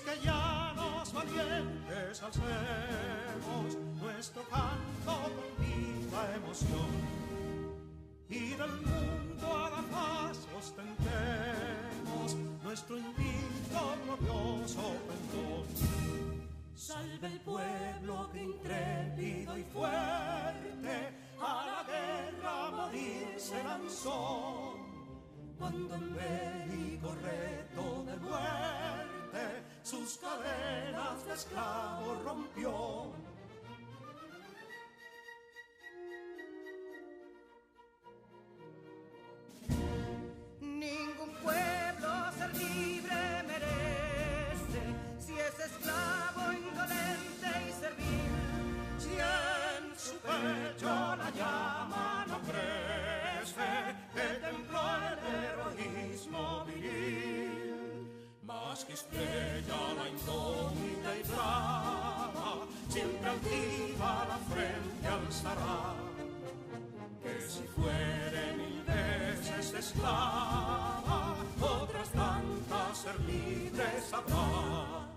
que llanos valientes alcemos nuestro canto con viva emoción, y del mundo a la paz ostentemos nuestro invicto glorioso pendón. Salve el pueblo que intrépido y fuerte a la guerra a morir se lanzó, cuando en bélico reto de muerte sus cadenas de esclavos rompió. Ningún pueblo ser libre merece si es esclavo, indolente y servil. Si en su pecho la llama no crece, que templó el heroísmo viril, más que estrella la indómita y brava, siempre altiva la frente alzará, que si fuere mil veces esclava, otras tantas ser libre sabrá.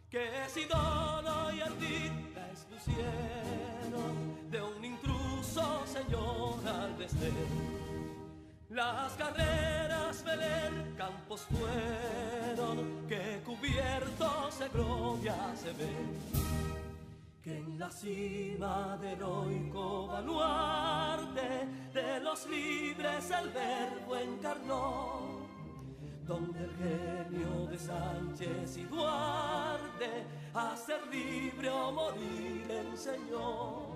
Que si Dono y Ardita expusieron de un intruso señor al desdén, las carreras Belén campos fueron, que cubiertos de gloria se ven, que en la cima del heroico baluarte de los libres el verbo encarnó, donde el genio de Sánchez y Duarte a ser libre o morir enseñó.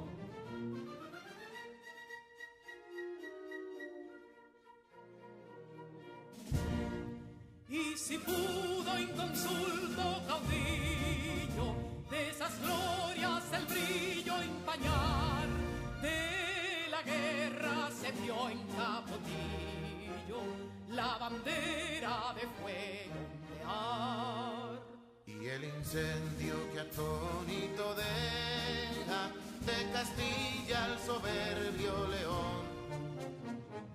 Y si pudo inconsulto caudillo de esas glorias el brillo empañar, de la guerra se vio en Capotillo la bandera de fuego ondear. Y el incendio que atónito deja de Castilla al soberbio león,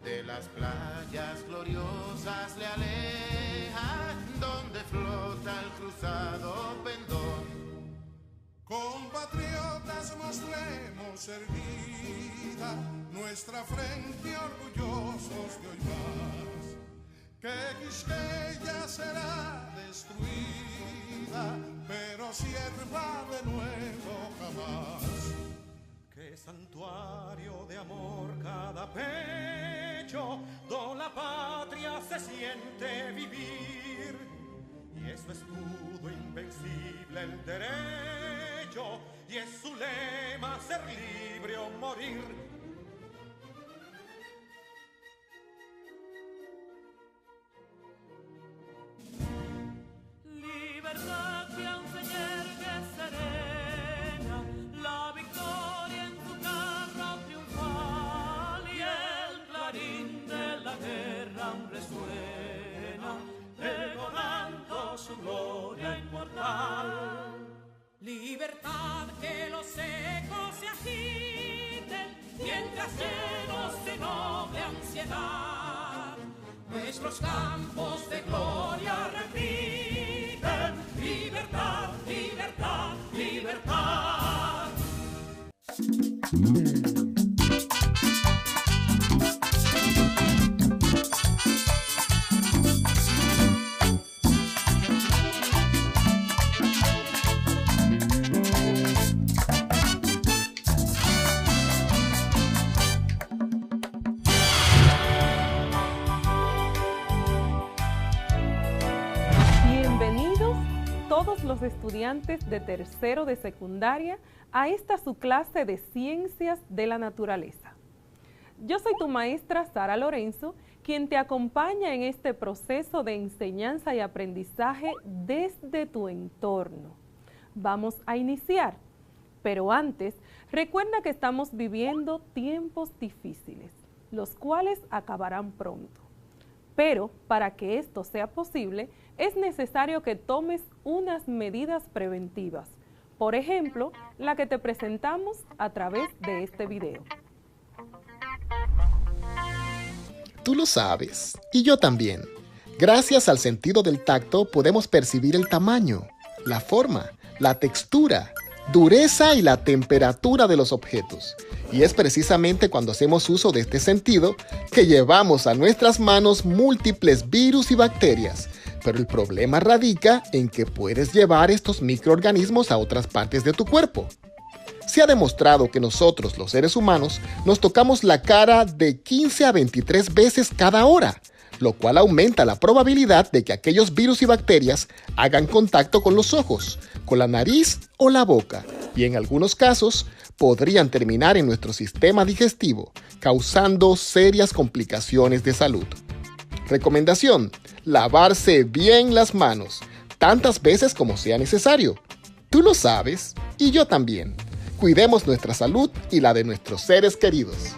de las playas gloriosas le aleja, donde flota el cruzado pendón. Compatriotas, mostremos erguida nuestra frente orgullosos de hoy más, que Quisqueya será destruida, pero sierva de nuevo jamás. Que santuario de amor cada pecho, donde la patria se siente vivir, y es su escudo invencible el derecho, y es su lema ser libre o morir. Libertad que aún se yergue serena, la victoria en su carro triunfal, y el clarín de la guerra aún resuena, pregonando su gloria inmortal. Libertad, que los ecos se agiten, mientras llenos de noble ansiedad, nuestros campos de gloria repiten: libertad, libertad, libertad. Todos los estudiantes de tercero de secundaria a esta su clase de Ciencias de la Naturaleza. Yo soy tu maestra Sara Lorenzo, quien te acompaña en este proceso de enseñanza y aprendizaje desde tu entorno. Vamos a iniciar, pero antes, recuerda que estamos viviendo tiempos difíciles, los cuales acabarán pronto. Pero para que esto sea posible, es necesario que tomes unas medidas preventivas. Por ejemplo, la que te presentamos a través de este video. Tú lo sabes, y yo también. Gracias al sentido del tacto podemos percibir el tamaño, la forma, la textura, dureza y la temperatura de los objetos. Y es precisamente cuando hacemos uso de este sentido que llevamos a nuestras manos múltiples virus y bacterias. Pero el problema radica en que puedes llevar estos microorganismos a otras partes de tu cuerpo. Se ha demostrado que nosotros, los seres humanos, nos tocamos la cara de 15 a 23 veces cada hora, lo cual aumenta la probabilidad de que aquellos virus y bacterias hagan contacto con los ojos, con la nariz o la boca, y en algunos casos podrían terminar en nuestro sistema digestivo, causando serias complicaciones de salud. Recomendación: lavarse bien las manos, tantas veces como sea necesario. Tú lo sabes, y yo también. Cuidemos nuestra salud y la de nuestros seres queridos.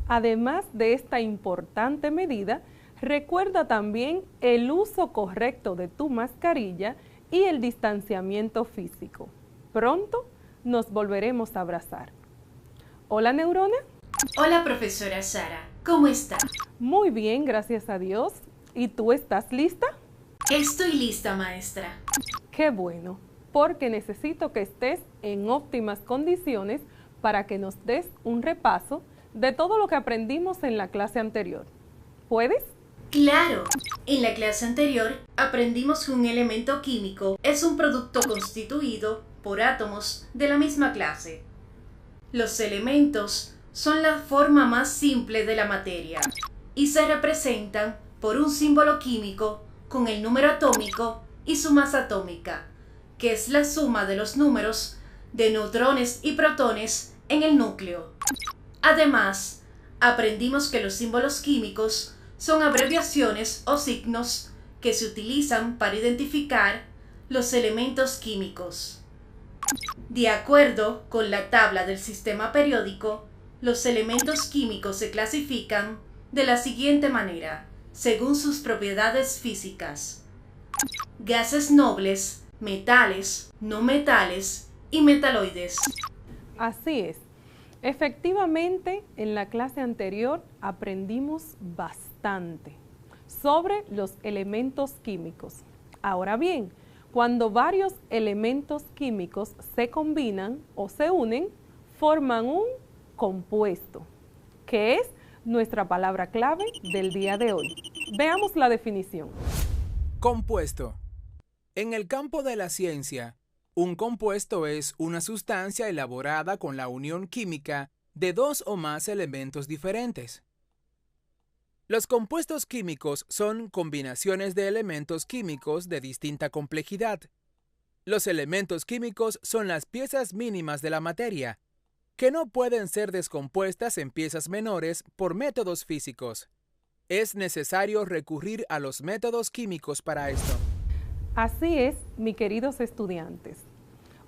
Además de esta importante medida, recuerda también el uso correcto de tu mascarilla y el distanciamiento físico. Pronto nos volveremos a abrazar. Hola, Neurona. Hola, profesora Sara. ¿Cómo está? Muy bien, gracias a Dios. ¿Y tú estás lista? Estoy lista, maestra. Qué bueno, porque necesito que estés en óptimas condiciones para que nos des un repaso de todo lo que aprendimos en la clase anterior. ¿Puedes? Claro. En la clase anterior aprendimos que un elemento químico es un producto constituido por átomos de la misma clase. Los elementos son la forma más simple de la materia y se representan por un símbolo químico con el número atómico y su masa atómica, que es la suma de los números de neutrones y protones en el núcleo. Además, aprendimos que los símbolos químicos son abreviaciones o signos que se utilizan para identificar los elementos químicos. De acuerdo con la tabla del sistema periódico, los elementos químicos se clasifican de la siguiente manera, según sus propiedades físicas: gases nobles, metales, no metales y metaloides. Así es. Efectivamente, en la clase anterior aprendimos bastante sobre los elementos químicos. Ahora bien, cuando varios elementos químicos se combinan o se unen, forman un compuesto, que es nuestra palabra clave del día de hoy. Veamos la definición. Compuesto. En el campo de la ciencia, un compuesto es una sustancia elaborada con la unión química de dos o más elementos diferentes. Los compuestos químicos son combinaciones de elementos químicos de distinta complejidad. Los elementos químicos son las piezas mínimas de la materia, que no pueden ser descompuestas en piezas menores por métodos físicos. Es necesario recurrir a los métodos químicos para esto. Así es, mis queridos estudiantes.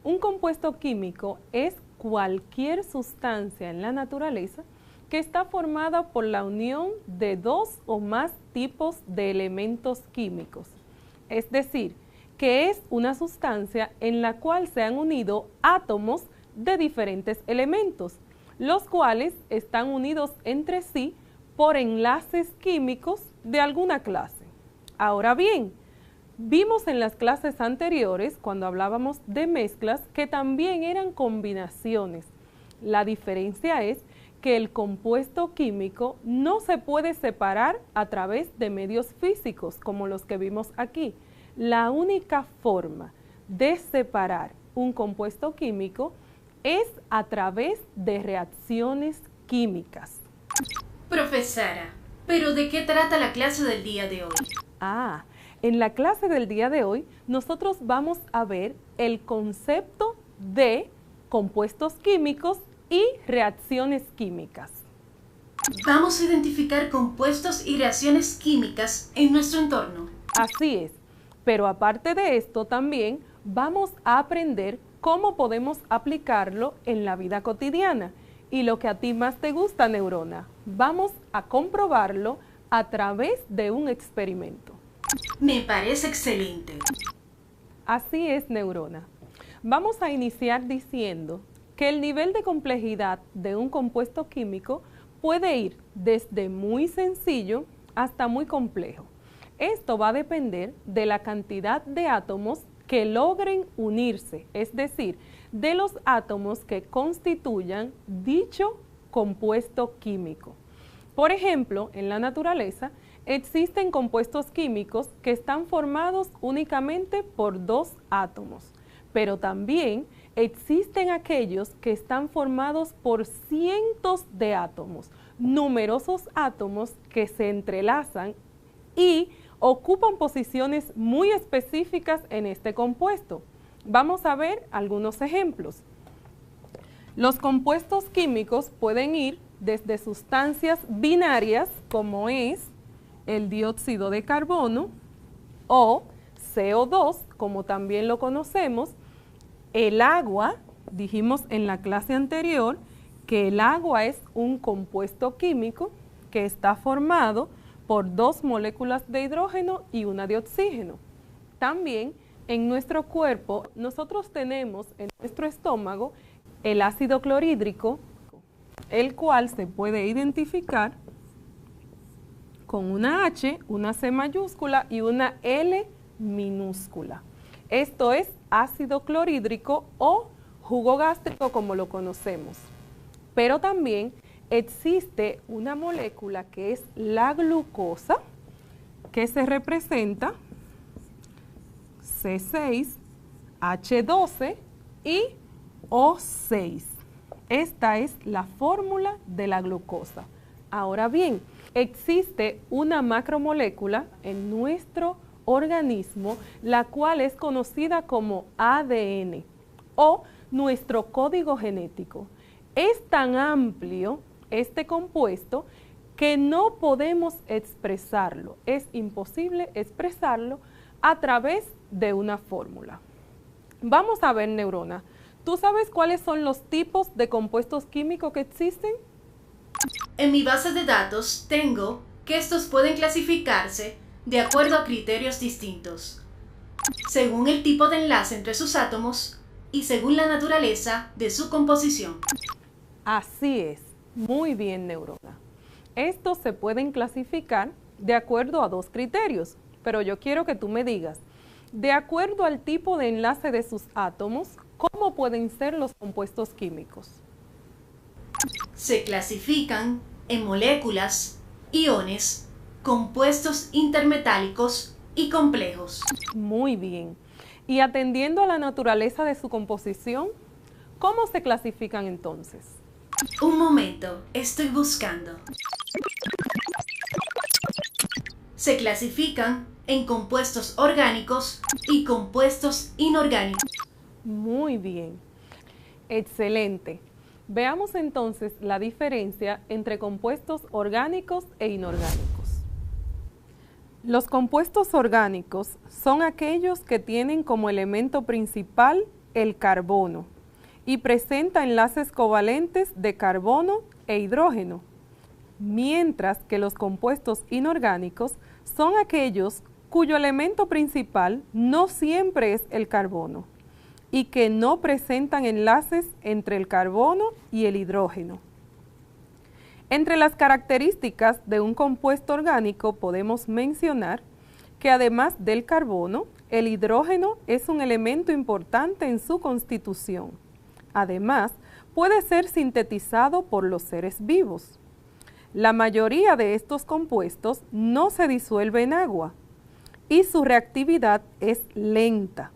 Un compuesto químico es cualquier sustancia en la naturaleza que está formada por la unión de dos o más tipos de elementos químicos. Es decir, que es una sustancia en la cual se han unido átomos de diferentes elementos, los cuales están unidos entre sí por enlaces químicos de alguna clase. Ahora bien, vimos en las clases anteriores, cuando hablábamos de mezclas, que también eran combinaciones. La diferencia es que el compuesto químico no se puede separar a través de medios físicos, como los que vimos aquí. La única forma de separar un compuesto químico es a través de reacciones químicas. Profesora, ¿pero de qué trata la clase del día de hoy? En la clase del día de hoy, nosotros vamos a ver el concepto de compuestos químicos y reacciones químicas. Vamos a identificar compuestos y reacciones químicas en nuestro entorno. Así es, pero aparte de esto también vamos a aprender cómo podemos aplicarlo en la vida cotidiana. Y lo que a ti más te gusta, Neurona, vamos a comprobarlo a través de un experimento. Me parece excelente. Así es, Neurona. Vamos a iniciar diciendo que el nivel de complejidad de un compuesto químico puede ir desde muy sencillo hasta muy complejo. Esto va a depender de la cantidad de átomos que logren unirse, es decir, de los átomos que constituyan dicho compuesto químico. Por ejemplo, en la naturaleza existen compuestos químicos que están formados únicamente por 2 átomos, pero también existen aquellos que están formados por cientos de átomos, numerosos átomos que se entrelazan y ocupan posiciones muy específicas en este compuesto. Vamos a ver algunos ejemplos. Los compuestos químicos pueden ir desde sustancias binarias, como es el dióxido de carbono o CO2, como también lo conocemos, el agua. Dijimos en la clase anterior que el agua es un compuesto químico que está formado por 2 moléculas de hidrógeno y una de oxígeno. También en nuestro cuerpo nosotros tenemos en nuestro estómago el ácido clorhídrico, el cual se puede identificar con una H, una C mayúscula y una L minúscula. Esto es ácido clorhídrico o jugo gástrico como lo conocemos. Pero también existe una molécula que es la glucosa, que se representa C6H12 y O6. Esta es la fórmula de la glucosa. Ahora bien, existe una macromolécula en nuestro organismo, la cual es conocida como ADN o nuestro código genético. Es tan amplio este compuesto que no podemos expresarlo, es imposible expresarlo a través de una fórmula. Vamos a ver, Neurona, ¿tú sabes cuáles son los tipos de compuestos químicos que existen? En mi base de datos tengo que estos pueden clasificarse de acuerdo a criterios distintos, según el tipo de enlace entre sus átomos y según la naturaleza de su composición. Así es, muy bien, Neurona. Estos se pueden clasificar de acuerdo a 2 criterios, pero yo quiero que tú me digas, de acuerdo al tipo de enlace de sus átomos, ¿cómo pueden ser los compuestos químicos? Se clasifican en moléculas, iones, compuestos intermetálicos y complejos. Muy bien. Y atendiendo a la naturaleza de su composición, ¿cómo se clasifican entonces? Un momento, estoy buscando. Se clasifican en compuestos orgánicos y compuestos inorgánicos. Muy bien. Excelente. Veamos entonces la diferencia entre compuestos orgánicos e inorgánicos. Los compuestos orgánicos son aquellos que tienen como elemento principal el carbono y presenta enlaces covalentes de carbono e hidrógeno, mientras que los compuestos inorgánicos son aquellos cuyo elemento principal no siempre es el carbono y que no presentan enlaces entre el carbono y el hidrógeno. Entre las características de un compuesto orgánico podemos mencionar que además del carbono, el hidrógeno es un elemento importante en su constitución. Además, puede ser sintetizado por los seres vivos. La mayoría de estos compuestos no se disuelve en agua y su reactividad es lenta.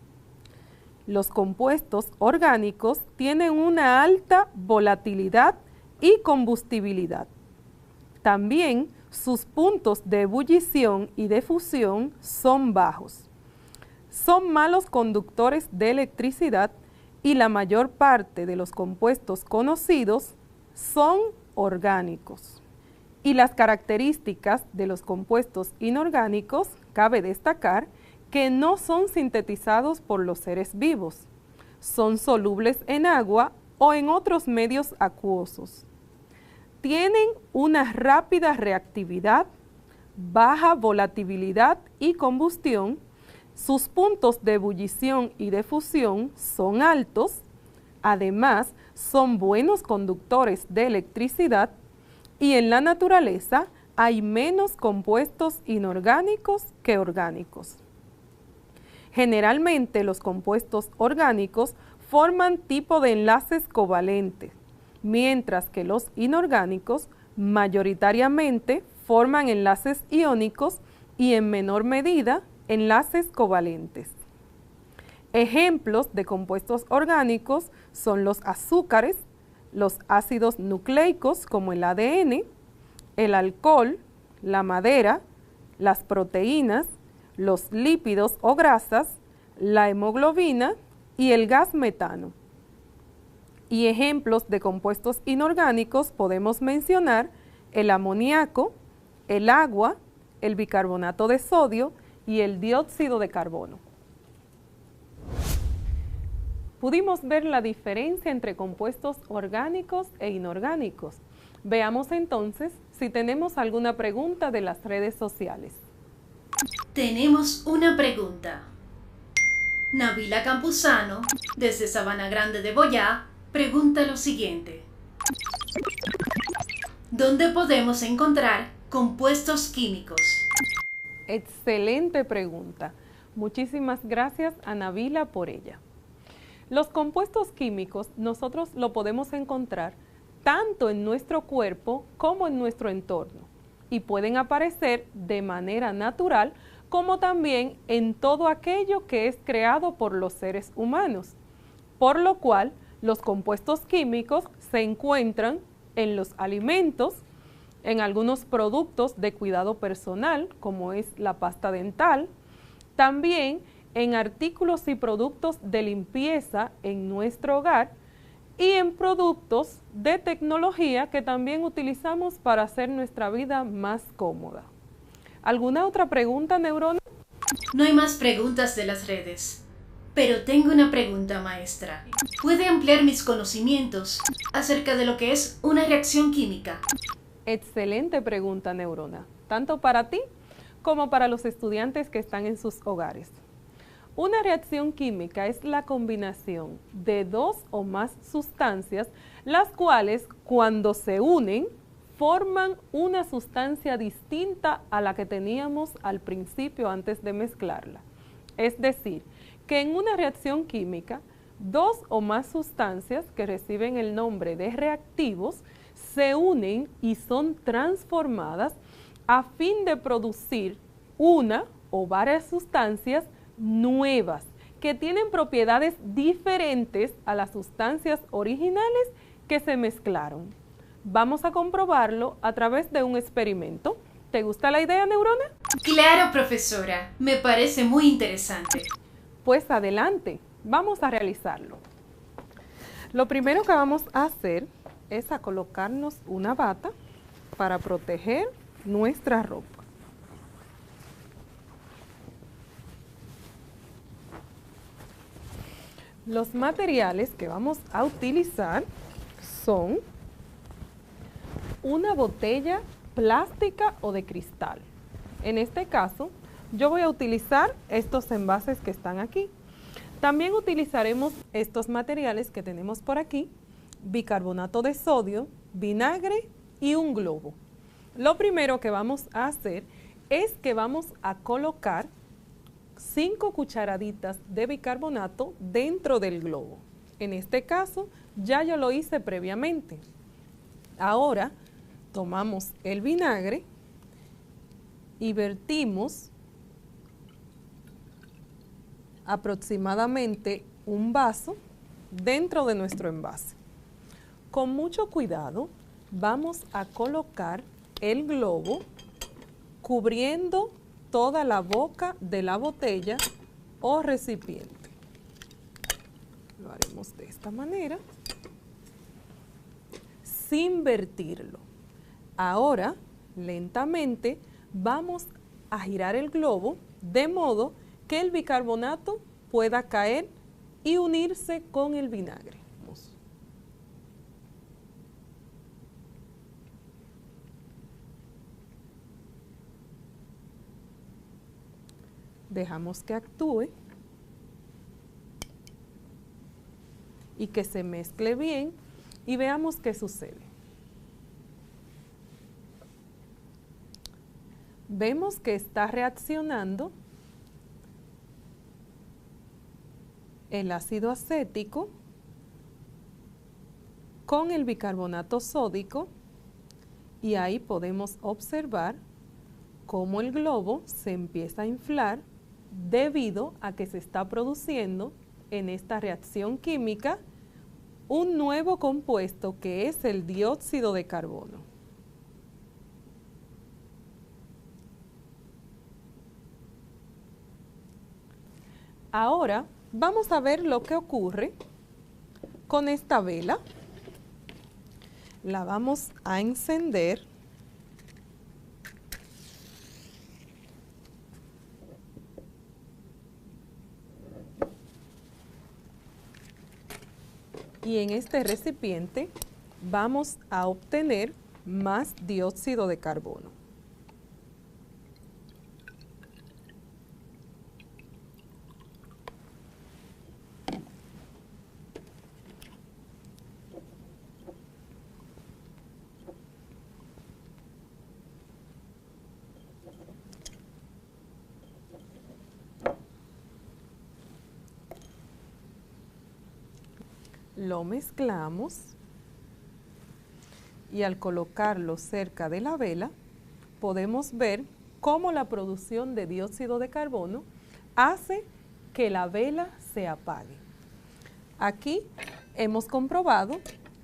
Los compuestos orgánicos tienen una alta volatilidad y combustibilidad. También sus puntos de ebullición y de fusión son bajos. Son malos conductores de electricidad y la mayor parte de los compuestos conocidos son orgánicos. Y las características de los compuestos inorgánicos, cabe destacar que no son sintetizados por los seres vivos. Son solubles en agua o en otros medios acuosos. Tienen una rápida reactividad, baja volatilidad y combustión. Sus puntos de ebullición y de fusión son altos. Además, son buenos conductores de electricidad y en la naturaleza hay menos compuestos inorgánicos que orgánicos. Generalmente los compuestos orgánicos forman tipo de enlaces covalentes, mientras que los inorgánicos mayoritariamente forman enlaces iónicos y en menor medida enlaces covalentes. Ejemplos de compuestos orgánicos son los azúcares, los ácidos nucleicos como el ADN, el alcohol, la madera, las proteínas, los lípidos o grasas, la hemoglobina y el gas metano. Y ejemplos de compuestos inorgánicos podemos mencionar el amoníaco, el agua, el bicarbonato de sodio y el dióxido de carbono. Pudimos ver la diferencia entre compuestos orgánicos e inorgánicos. Veamos entonces si tenemos alguna pregunta de las redes sociales. Tenemos una pregunta. Nabila Campuzano, desde Sabana Grande de Boyá, pregunta lo siguiente. ¿Dónde podemos encontrar compuestos químicos? Excelente pregunta. Muchísimas gracias a Nabila por ella. Los compuestos químicos nosotros lo podemos encontrar tanto en nuestro cuerpo como en nuestro entorno y pueden aparecer de manera natural como también en todo aquello que es creado por los seres humanos, por lo cual los compuestos químicos se encuentran en los alimentos, en algunos productos de cuidado personal, como es la pasta dental, también en artículos y productos de limpieza en nuestro hogar y en productos de tecnología que también utilizamos para hacer nuestra vida más cómoda. ¿Alguna otra pregunta, Neurona? No hay más preguntas de las redes, pero tengo una pregunta, maestra. ¿Puede ampliar mis conocimientos acerca de lo que es una reacción química? Excelente pregunta, Neurona, tanto para ti como para los estudiantes que están en sus hogares. Una reacción química es la combinación de dos o más sustancias, las cuales cuando se unen forman una sustancia distinta a la que teníamos al principio antes de mezclarla. Es decir, que en una reacción química, dos o más sustancias que reciben el nombre de reactivos se unen y son transformadas a fin de producir una o varias sustancias nuevas que tienen propiedades diferentes a las sustancias originales que se mezclaron. Vamos a comprobarlo a través de un experimento. ¿Te gusta la idea, Neurona? Claro, profesora. Me parece muy interesante. Pues adelante, vamos a realizarlo. Lo primero que vamos a hacer es a colocarnos una bata para proteger nuestra ropa. Los materiales que vamos a utilizar son una botella plástica o de cristal. En este caso, yo voy a utilizar estos envases que están aquí. También utilizaremos estos materiales que tenemos por aquí, bicarbonato de sodio, vinagre y un globo. Lo primero que vamos a hacer es que vamos a colocar 5 cucharaditas de bicarbonato dentro del globo. En este caso, ya yo lo hice previamente. Ahora, tomamos el vinagre y vertimos aproximadamente un vaso dentro de nuestro envase. Con mucho cuidado, vamos a colocar el globo cubriendo toda la boca de la botella o recipiente. Lo haremos de esta manera, sin vertirlo. Ahora, lentamente, vamos a girar el globo de modo que el bicarbonato pueda caer y unirse con el vinagre. Dejamos que actúe y que se mezcle bien y veamos qué sucede. Vemos que está reaccionando el ácido acético con el bicarbonato sódico y ahí podemos observar cómo el globo se empieza a inflar debido a que se está produciendo en esta reacción química un nuevo compuesto que es el dióxido de carbono. Ahora vamos a ver lo que ocurre con esta vela. La vamos a encender. Y en este recipiente vamos a obtener más dióxido de carbono. Lo mezclamos y al colocarlo cerca de la vela podemos ver cómo la producción de dióxido de carbono hace que la vela se apague. Aquí hemos comprobado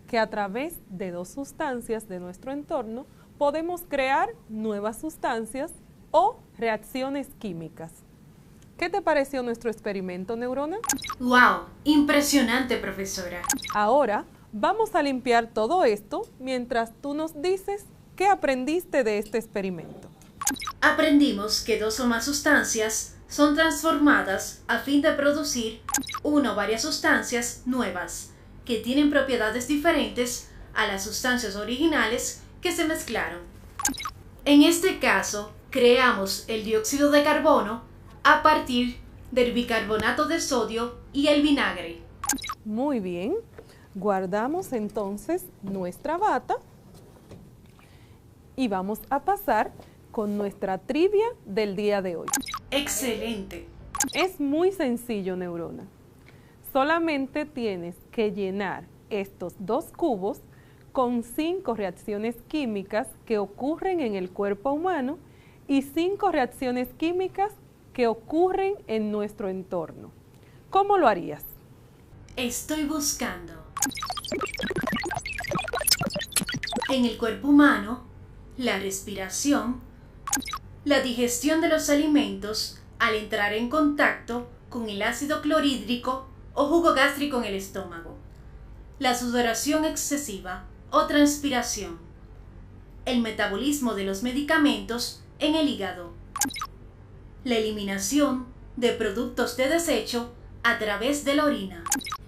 que a través de dos sustancias de nuestro entorno podemos crear nuevas sustancias o reacciones químicas. ¿Qué te pareció nuestro experimento, Neurona? ¡Wow! Impresionante, profesora. Ahora vamos a limpiar todo esto mientras tú nos dices qué aprendiste de este experimento. Aprendimos que dos o más sustancias son transformadas a fin de producir una o varias sustancias nuevas que tienen propiedades diferentes a las sustancias originales que se mezclaron. En este caso, creamos el dióxido de carbono a partir del bicarbonato de sodio y el vinagre. Muy bien, guardamos entonces nuestra bata y vamos a pasar con nuestra trivia del día de hoy. ¡Excelente! Es muy sencillo, Neurona. Solamente tienes que llenar estos dos cubos con 5 reacciones químicas que ocurren en el cuerpo humano y 5 reacciones químicas que ocurren en nuestro entorno. ¿Cómo lo harías? Estoy buscando. En el cuerpo humano, la respiración, la digestión de los alimentos al entrar en contacto con el ácido clorhídrico o jugo gástrico en el estómago, la sudoración excesiva o transpiración, el metabolismo de los medicamentos en el hígado, la eliminación de productos de desecho a través de la orina.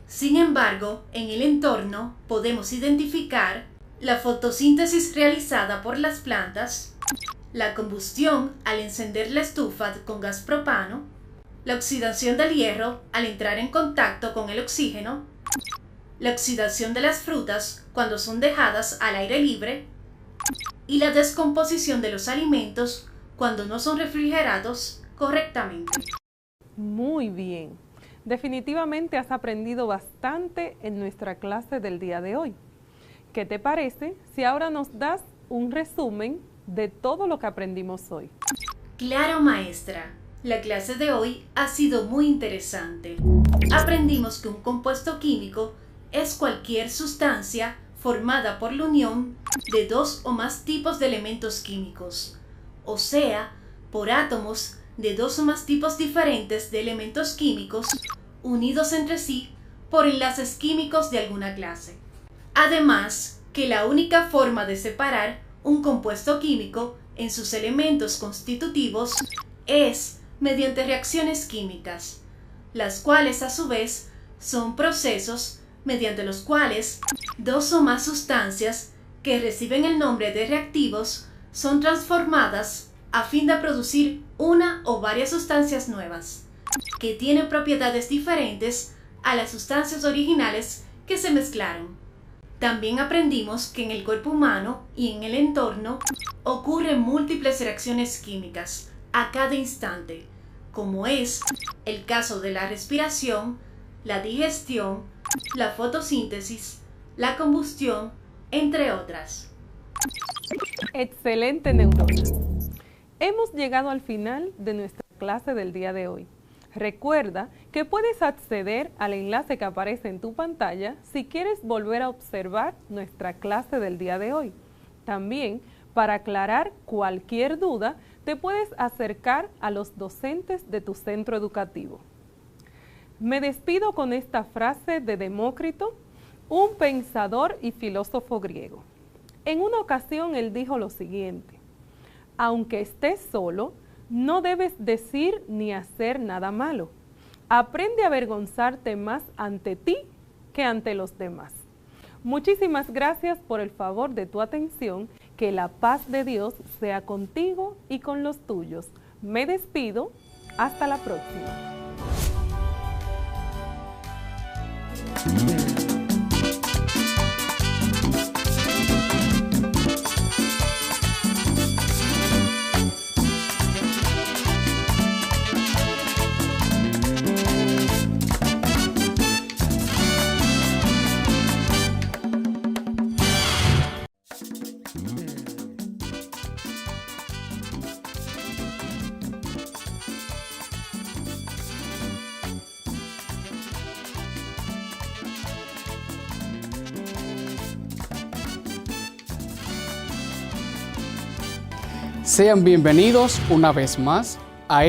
Sin embargo, en el entorno podemos identificar la fotosíntesis realizada por las plantas, la combustión al encender la estufa con gas propano, la oxidación del hierro al entrar en contacto con el oxígeno, la oxidación de las frutas cuando son dejadas al aire libre y la descomposición de los alimentos cuando no son refrigerados correctamente. Muy bien. Definitivamente has aprendido bastante en nuestra clase del día de hoy. ¿Qué te parece si ahora nos das un resumen de todo lo que aprendimos hoy? Claro, maestra. La clase de hoy ha sido muy interesante. Aprendimos que un compuesto químico es cualquier sustancia formada por la unión de dos o más tipos de elementos químicos, o sea, por átomos de dos o más tipos diferentes de elementos químicos unidos entre sí por enlaces químicos de alguna clase. Además, que la única forma de separar un compuesto químico en sus elementos constitutivos es mediante reacciones químicas, las cuales a su vez son procesos mediante los cuales dos o más sustancias que reciben el nombre de reactivos son transformadas a fin de producir una o varias sustancias nuevas, que tienen propiedades diferentes a las sustancias originales que se mezclaron. También aprendimos que en el cuerpo humano y en el entorno ocurren múltiples reacciones químicas a cada instante, como es el caso de la respiración, la digestión, la fotosíntesis, la combustión, entre otras. Excelente, neurona. Hemos llegado al final de nuestra clase del día de hoy. Recuerda que puedes acceder al enlace que aparece en tu pantalla si quieres volver a observar nuestra clase del día de hoy. También, para aclarar cualquier duda, te puedes acercar a los docentes de tu centro educativo. Me despido con esta frase de Demócrito, un pensador y filósofo griego. En una ocasión él dijo lo siguiente: aunque estés solo, no debes decir ni hacer nada malo. Aprende a avergonzarte más ante ti que ante los demás. Muchísimas gracias por el favor de tu atención. Que la paz de Dios sea contigo y con los tuyos. Me despido. Hasta la próxima. Sean bienvenidos una vez más a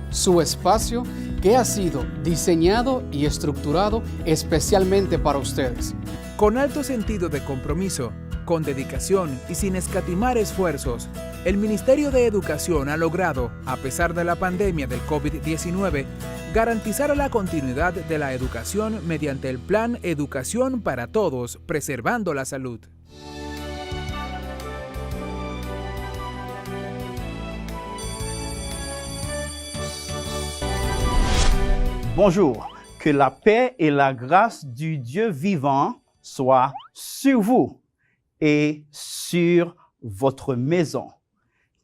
su espacio que ha sido diseñado y estructurado especialmente para ustedes. Con alto sentido de compromiso, con dedicación y sin escatimar esfuerzos, el Ministerio de Educación ha logrado, a pesar de la pandemia del COVID-19, garantizar la continuidad de la educación mediante el Plan Educación para Todos, preservando la salud. Bonjour, que la paix et la grâce du Dieu vivant soient sur vous et sur votre maison.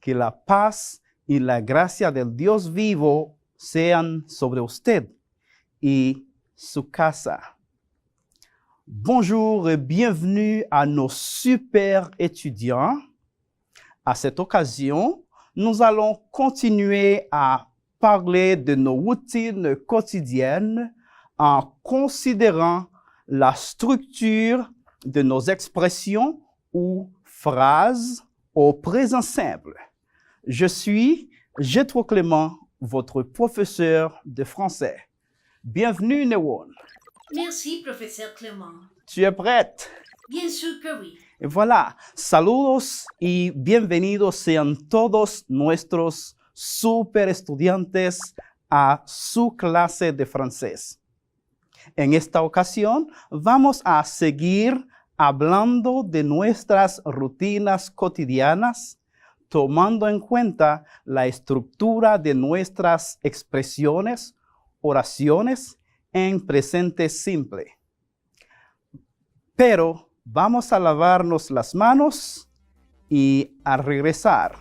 Que la paz y la gracia del Dios vivo sean sobre usted y su casa. Bonjour et bienvenue à nos super étudiants. À cette occasion, nous allons continuer à parler de nos routines quotidiennes en considérant la structure de nos expressions ou phrases au présent simple. Je suis Jétro Clément, votre professeur de français. Bienvenue, Newon. Merci, professeur Clément. Tu es prête? Bien sûr que oui. Y voilà, saludos y bienvenidos sean todos nuestros super estudiantes a su clase de francés. En esta ocasión vamos a seguir hablando de nuestras rutinas cotidianas, tomando en cuenta la estructura de nuestras expresiones, oraciones en presente simple. Pero vamos a lavarnos las manos y al regresar,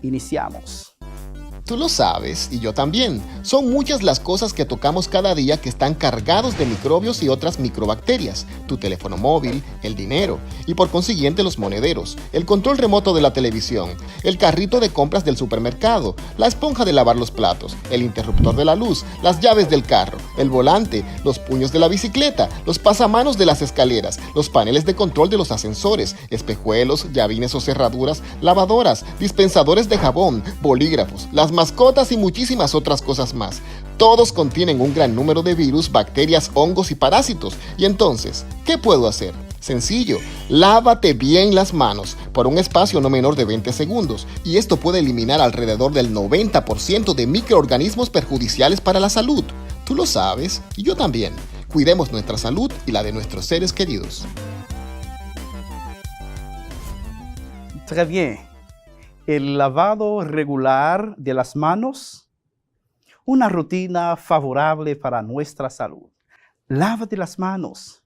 iniciamos. Tú lo sabes, y yo también. Son muchas las cosas que tocamos cada día que están cargados de microbios y otras microbacterias. Tu teléfono móvil, el dinero, y por consiguiente los monederos, el control remoto de la televisión, el carrito de compras del supermercado, la esponja de lavar los platos, el interruptor de la luz, las llaves del carro, el volante, los puños de la bicicleta, los pasamanos de las escaleras, los paneles de control de los ascensores, espejuelos, llavines o cerraduras, lavadoras, dispensadores de jabón, bolígrafos, las mascotas y muchísimas otras cosas más. Todos contienen un gran número de virus, bacterias, hongos y parásitos. Y entonces, ¿qué puedo hacer? Sencillo, lávate bien las manos por un espacio no menor de 20 segundos y esto puede eliminar alrededor del 90% de microorganismos perjudiciales para la salud. Tú lo sabes y yo también. Cuidemos nuestra salud y la de nuestros seres queridos. Très bien. El lavado regular de las manos, una rutina favorable para nuestra salud. Lávate las manos.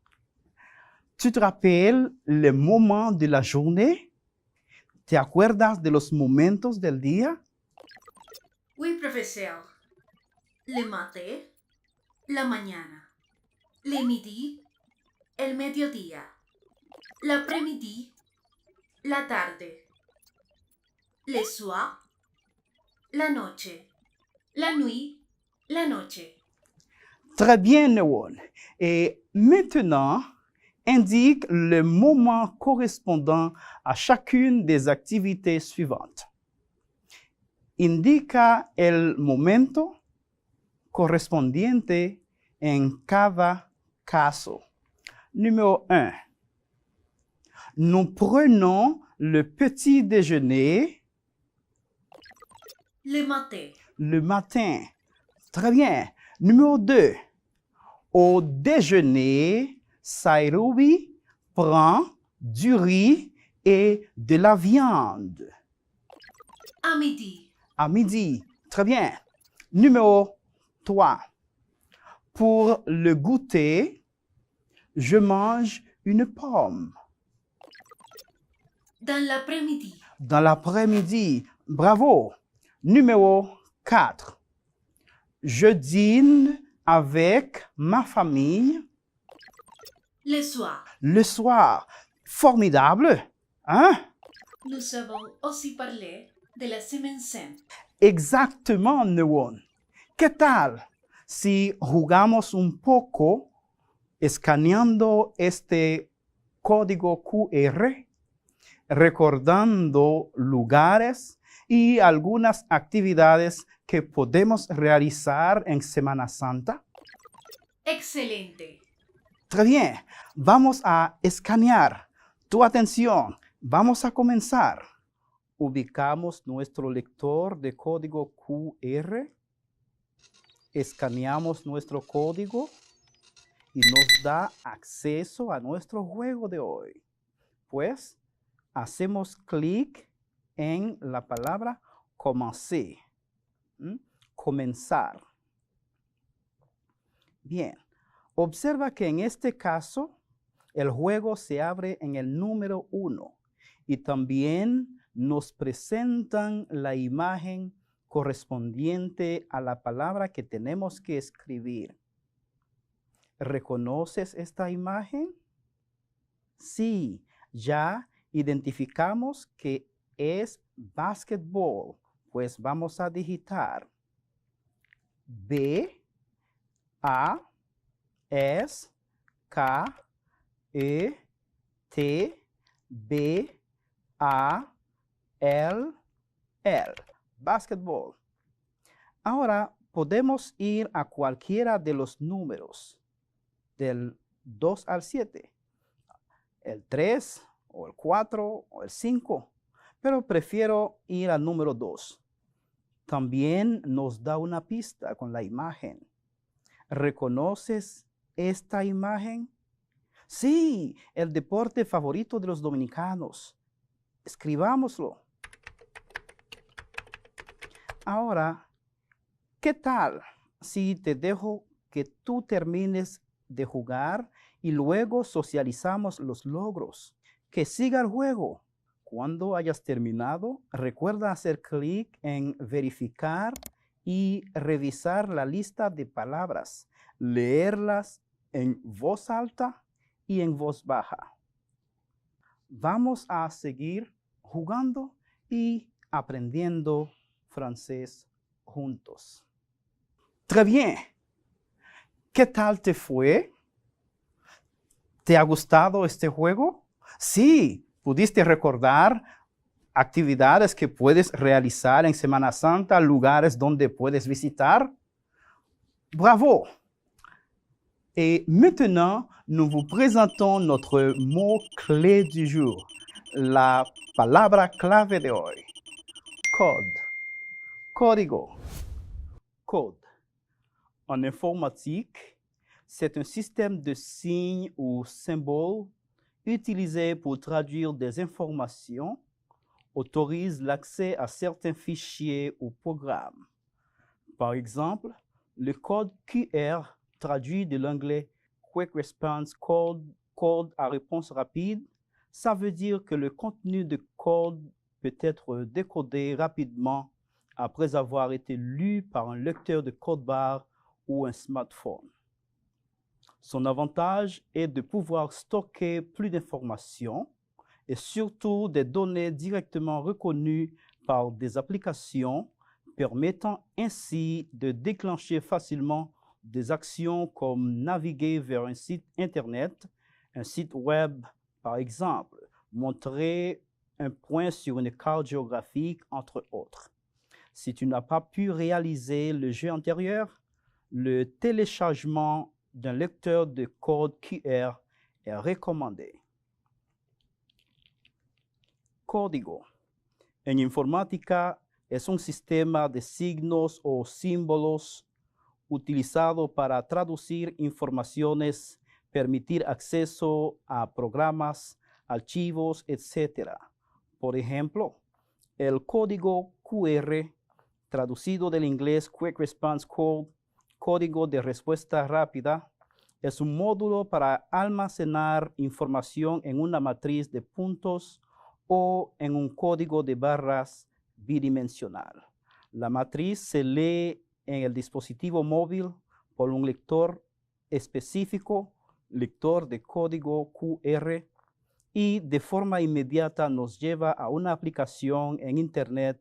Tu te rappelles les moments de la journée? ¿Te acuerdas de los momentos del día? Oui, professeur. Le matin, la mañana. Le midi, el mediodía. L'après-midi, la tarde. Le soir, la noche. La nuit, la noche. Très bien, Newon. Et maintenant, indique le moment correspondant à chacune des activités suivantes. Indica el momento correspondiente en cada caso. Numéro 1. Nous prenons le petit déjeuner Le matin. le matin. Très bien. Numéro 2. Au déjeuner, Sairobi prend du riz et de la viande. À midi. À midi. Très bien. Numéro 3. Pour le goûter, je mange une pomme. Dans l'après-midi. Dans l'après-midi. Bravo. Numéro 4. Je dîne avec ma famille Le soir. le soir. Formidable. Hein? Nous avons aussi parlé de la Semaine Sainte. Exactement, Newon. ¿Qué tal si jugamos un poco escaneando este código QR, recordando lugares y algunas actividades que podemos realizar en Semana Santa? Excelente. Très bien. Vamos a escanear. Tu atención. Vamos a comenzar. Ubicamos nuestro lector de código QR. Escaneamos nuestro código y nos da acceso a nuestro juego de hoy. Pues hacemos clic en la palabra commencer. Comenzar. Bien. Observa que en este caso el juego se abre en el número 1 y también nos presentan la imagen correspondiente a la palabra que tenemos que escribir. ¿Reconoces esta imagen? Sí, ya identificamos que es basketball, pues vamos a digitar B, A, S, K, E, T, B, A, L, L. Basketball. Ahora podemos ir a cualquiera de los números, del 2 al 7, el 3 o el 4 o el 5, pero prefiero ir al número 2. También nos da una pista con la imagen. ¿Reconoces esta imagen? Sí, el deporte favorito de los dominicanos. Escribámoslo. Ahora, ¿qué tal si te dejo que tú termines de jugar y luego socializamos los logros? Que siga el juego. Cuando hayas terminado, recuerda hacer clic en verificar y revisar la lista de palabras, leerlas en voz alta y en voz baja. Vamos a seguir jugando y aprendiendo francés juntos. Très bien. ¿Qué tal te fue? ¿Te ha gustado este juego? Sí, ¿pudiste recordar actividades que puedes realizar en Semana Santa, lugares donde puedes visitar? Bravo! Et maintenant, nous vous présentons notre mot-clé du jour, la palabra clave de hoy. Code. Código. Code. En informatique, c'est un système de signes ou symboles utilisé pour traduire des informations, autorise l'accès à certains fichiers ou programmes. Par exemple, le code QR traduit de l'anglais Quick Response Code code à réponse rapide, ça veut dire que le contenu de code peut être décodé rapidement après avoir été lu par un lecteur de code-barre ou un smartphone. Son avantage est de pouvoir stocker plus d'informations et surtout des données directement reconnues par des applications, permettant ainsi de déclencher facilement des actions comme naviguer vers un site Internet, un site web par exemple, montrer un point sur une carte géographique, entre autres. Si tu n'as pas pu réaliser le jeu antérieur, le téléchargement d'un lecteur de code QR est recommandé. Código. En informática es un sistema de signos o símbolos utilizado para traducir informaciones, permitir acceso a programas, archivos, etc. Por ejemplo, el código QR, traducido del inglés Quick Response Code, código de respuesta rápida, es un módulo para almacenar información en una matriz de puntos o en un código de barras bidimensional. La matriz se lee en el dispositivo móvil por un lector específico, lector de código QR, y de forma inmediata nos lleva a una aplicación en Internet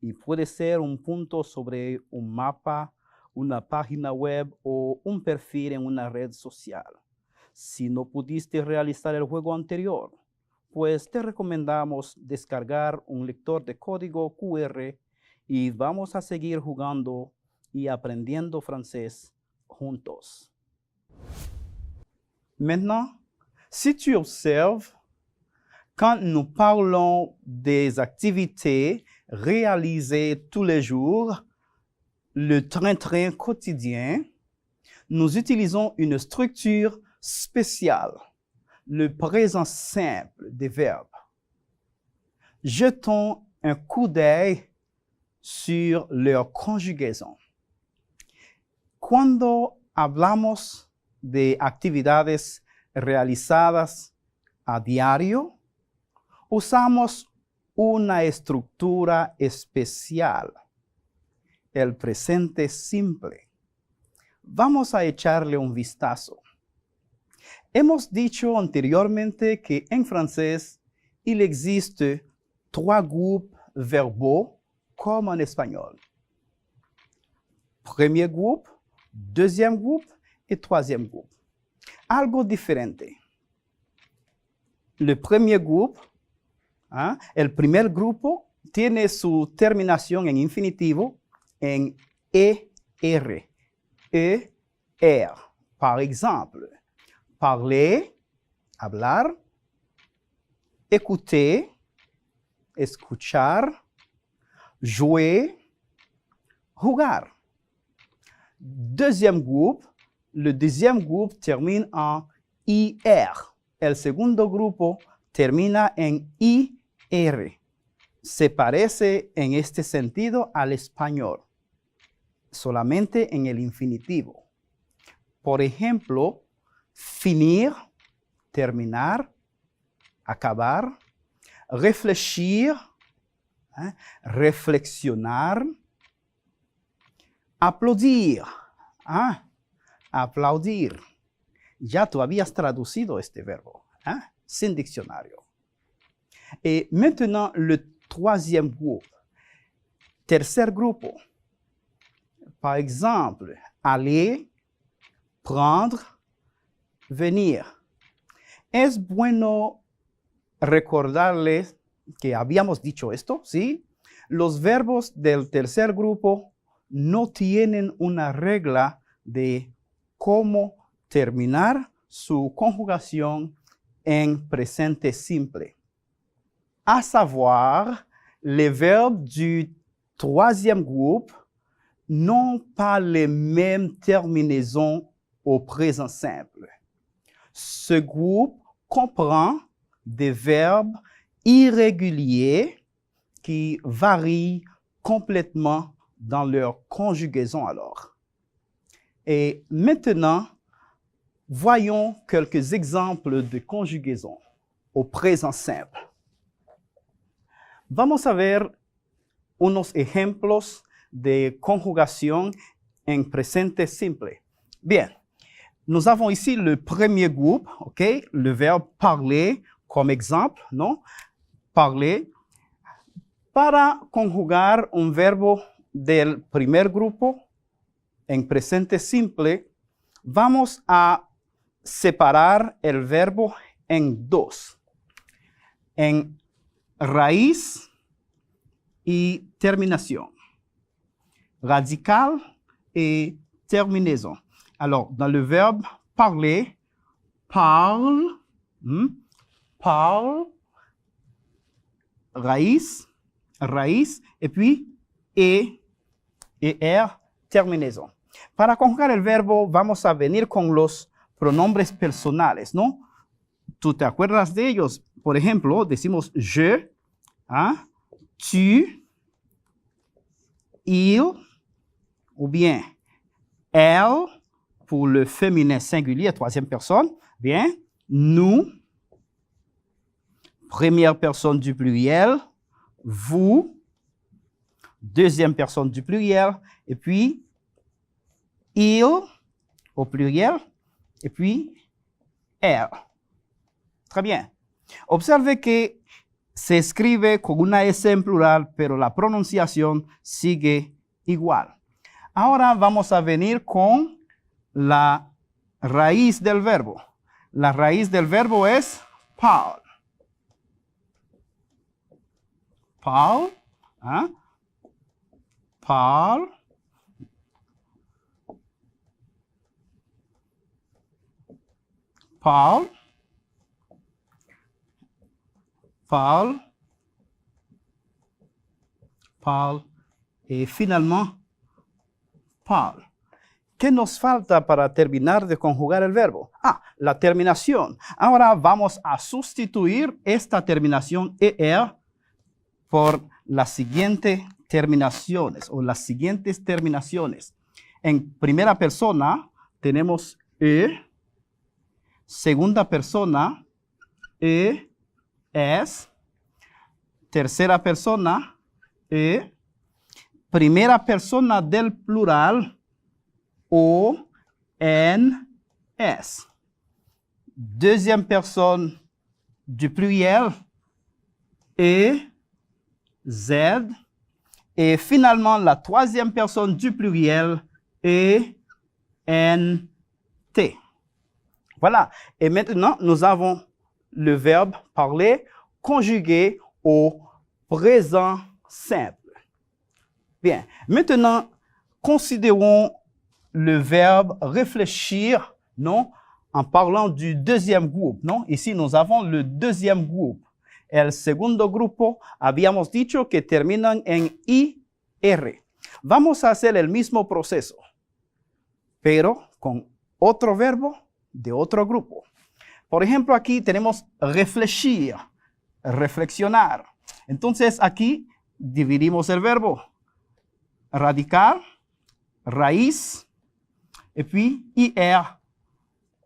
y puede ser un punto sobre un mapa, una página web o un perfil en una red social. Si no pudiste realizar el juego anterior, pues te recomendamos descargar un lector de código QR y vamos a seguir jugando y aprendiendo francés juntos. Maintenant, si tu observes, quand nous parlons des activités réalisées tous les jours, le train-train quotidien, nous utilisons une structure spéciale, le présent simple des verbes. Jetons un coup d'œil sur leur conjugaison. Cuando hablamos de actividades realizadas a diario, usamos una estructura especial, el presente simple. Vamos a echarle un vistazo. Hemos dicho anteriormente que en francés il existe 3 groupes verbaux comme en espagnol. Premier groupe, deuxième groupe et troisième groupe. Algo diferente. Le premier groupe, el primer grupo, tiene su terminación en infinitivo en ER. ER. Par exemple, parler, hablar, écouter, escuchar, jouer, jugar. Deuxième groupe, le deuxième groupe termine en IR. El segundo grupo termina en IR. Se parece en este sentido al español, solamente en el infinitivo. Por ejemplo, finir, terminar, acabar, réfléchir, reflexionar, aplaudir, aplaudir. Ya tú habías traducido este verbo, sin diccionario. Et maintenant, le troisième groupe. Tercer grupo. Par exemple, aller, prendre, venir. Es bueno recordarles que habíamos dicho esto, ¿sí? Los verbos del tercer grupo no tienen una regla de cómo terminar su conjugación en presente simple. À savoir, les verbes du troisième groupe n'ont pas les mêmes terminaisons au présent simple. Ce groupe comprend des verbes irréguliers qui varient complètement dans leur conjugaison alors. Et maintenant, voyons quelques exemples de conjugaison au présent simple. Vamos a ver unos ejemplos de conjugación en presente simple. Bien, nous avons ici le premier groupe, ok, le verbe parler comme exemple, non? Parler. Para conjugar un verbo del primer grupo en presente simple, vamos a separar el verbo en dos, en raíz y terminación, radical et terminaison. Alors, dans le verbe parler, parle, parle, raíz, et puis terminaison. Para conjugar el verbo, vamos a venir con los pronombres personales, ¿no? ¿Tú te acuerdas de ellos? Por ejemplo, decimos je, hein, tu, il, ou bien elle, pour le féminin singulier, troisième personne, bien, nous, première personne du pluriel, vous, deuxième personne du pluriel, et puis il au pluriel, et puis elle. Très bien. Observe que se escribe con una S en plural, pero la pronunciación sigue igual. Ahora vamos a venir con la raíz del verbo. La raíz del verbo es parle. Parle, hein? Parle. Parle. Parle. Parle. Et finalement, parle. ¿Qué nos falta para terminar de conjugar el verbo? Ah, la terminación. Ahora vamos a sustituir esta terminación ER por las siguientes terminaciones o las siguientes terminaciones. En primera persona tenemos segunda persona es, tercera persona primera persona del plural ONS, deuxième personne du pluriel Z, et finalement la troisième personne du pluriel ENT. Voilà. Et maintenant, nous avons le verbe parler conjugué au présent simple. Bien. Maintenant, considérons le verbe réfléchir, non, en parlant du deuxième groupe, non? Ici, nous avons le deuxième groupe. El segundo grupo habíamos dicho que terminan en IR. Vamos a hacer el mismo proceso, pero con otro verbo de otro grupo. Por ejemplo, aquí tenemos réfléchir, reflexionar. Entonces, aquí dividimos el verbo. Radical, raíz, et puis IR,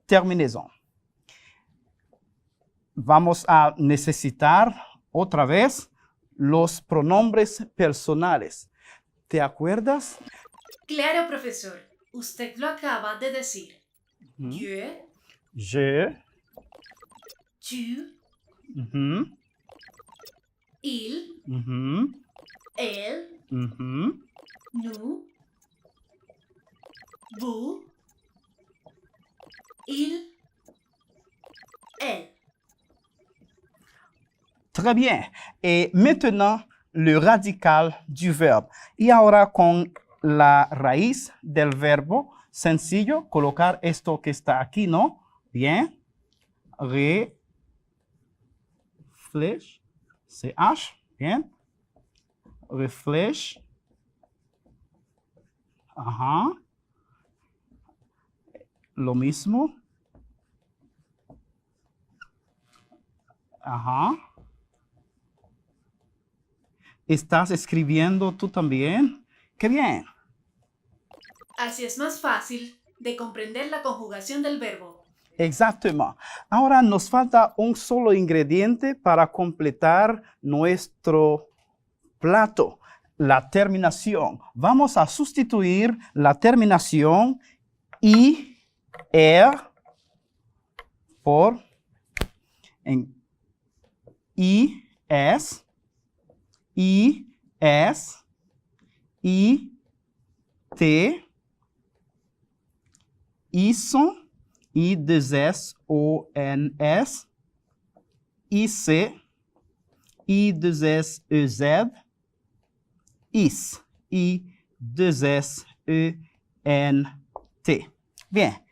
terminaison. Vamos a necesitar otra vez los pronombres personales. ¿Te acuerdas? Claro, profesor. Usted lo acaba de decir. Je, tu, il, elle, nous, vous, il, elle. Très bien. Et maintenant, le radical du verbe. Y ahora con la raíz del verbo, sencillo, colocar esto que está aquí, ¿no? Bien. Reflex. CH. Bien. Reflex. Ajá. Lo mismo. Ajá. ¿Estás escribiendo tú también? ¡Qué bien! Así es más fácil de comprender la conjugación del verbo. Exactement. Ahora nos falta un solo ingrediente para completar nuestro plato, la terminación. Vamos a sustituir la terminación IR por IS, IT, ISON, I2SONS, IC, I2SEZ, IS, I2SENT. Bien.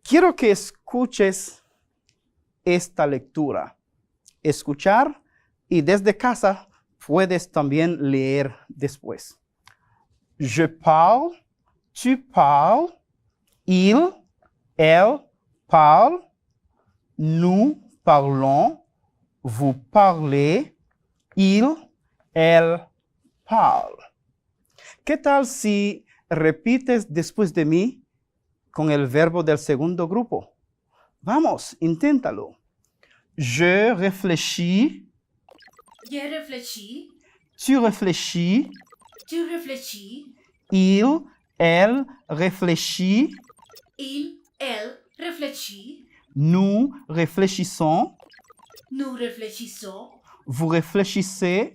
Quiero que escuches esta lectura. Escuchar y desde casa puedes también leer después. Je parle, tu parles, il, elle parle, nous parlons, vous parlez, il, elle parle. ¿Qué tal si repites después de mí con el verbo del segundo grupo? Vamos, inténtalo. Je réfléchis. Je réfléchis. Tu réfléchis. Tu réfléchis. Il, elle réfléchit. Il, elle réfléchit. Nous réfléchissons. Nous réfléchissons. Vous réfléchissez.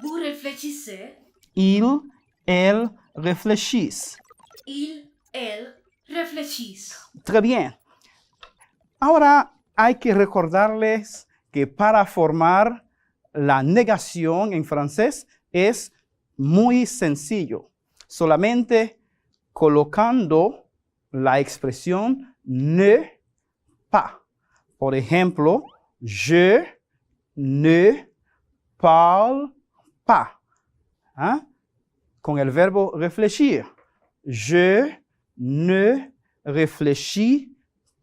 Vous réfléchissez. Il, elle réfléchissent. Il, elle réfléchissent. Très bien. Ahora hay que recordarles que para formar la negación en francés es muy sencillo. Solamente colocando la expresión ne pas. Por ejemplo, je ne parle pas. ¿Ah? Con el verbo réfléchir. Je ne réfléchis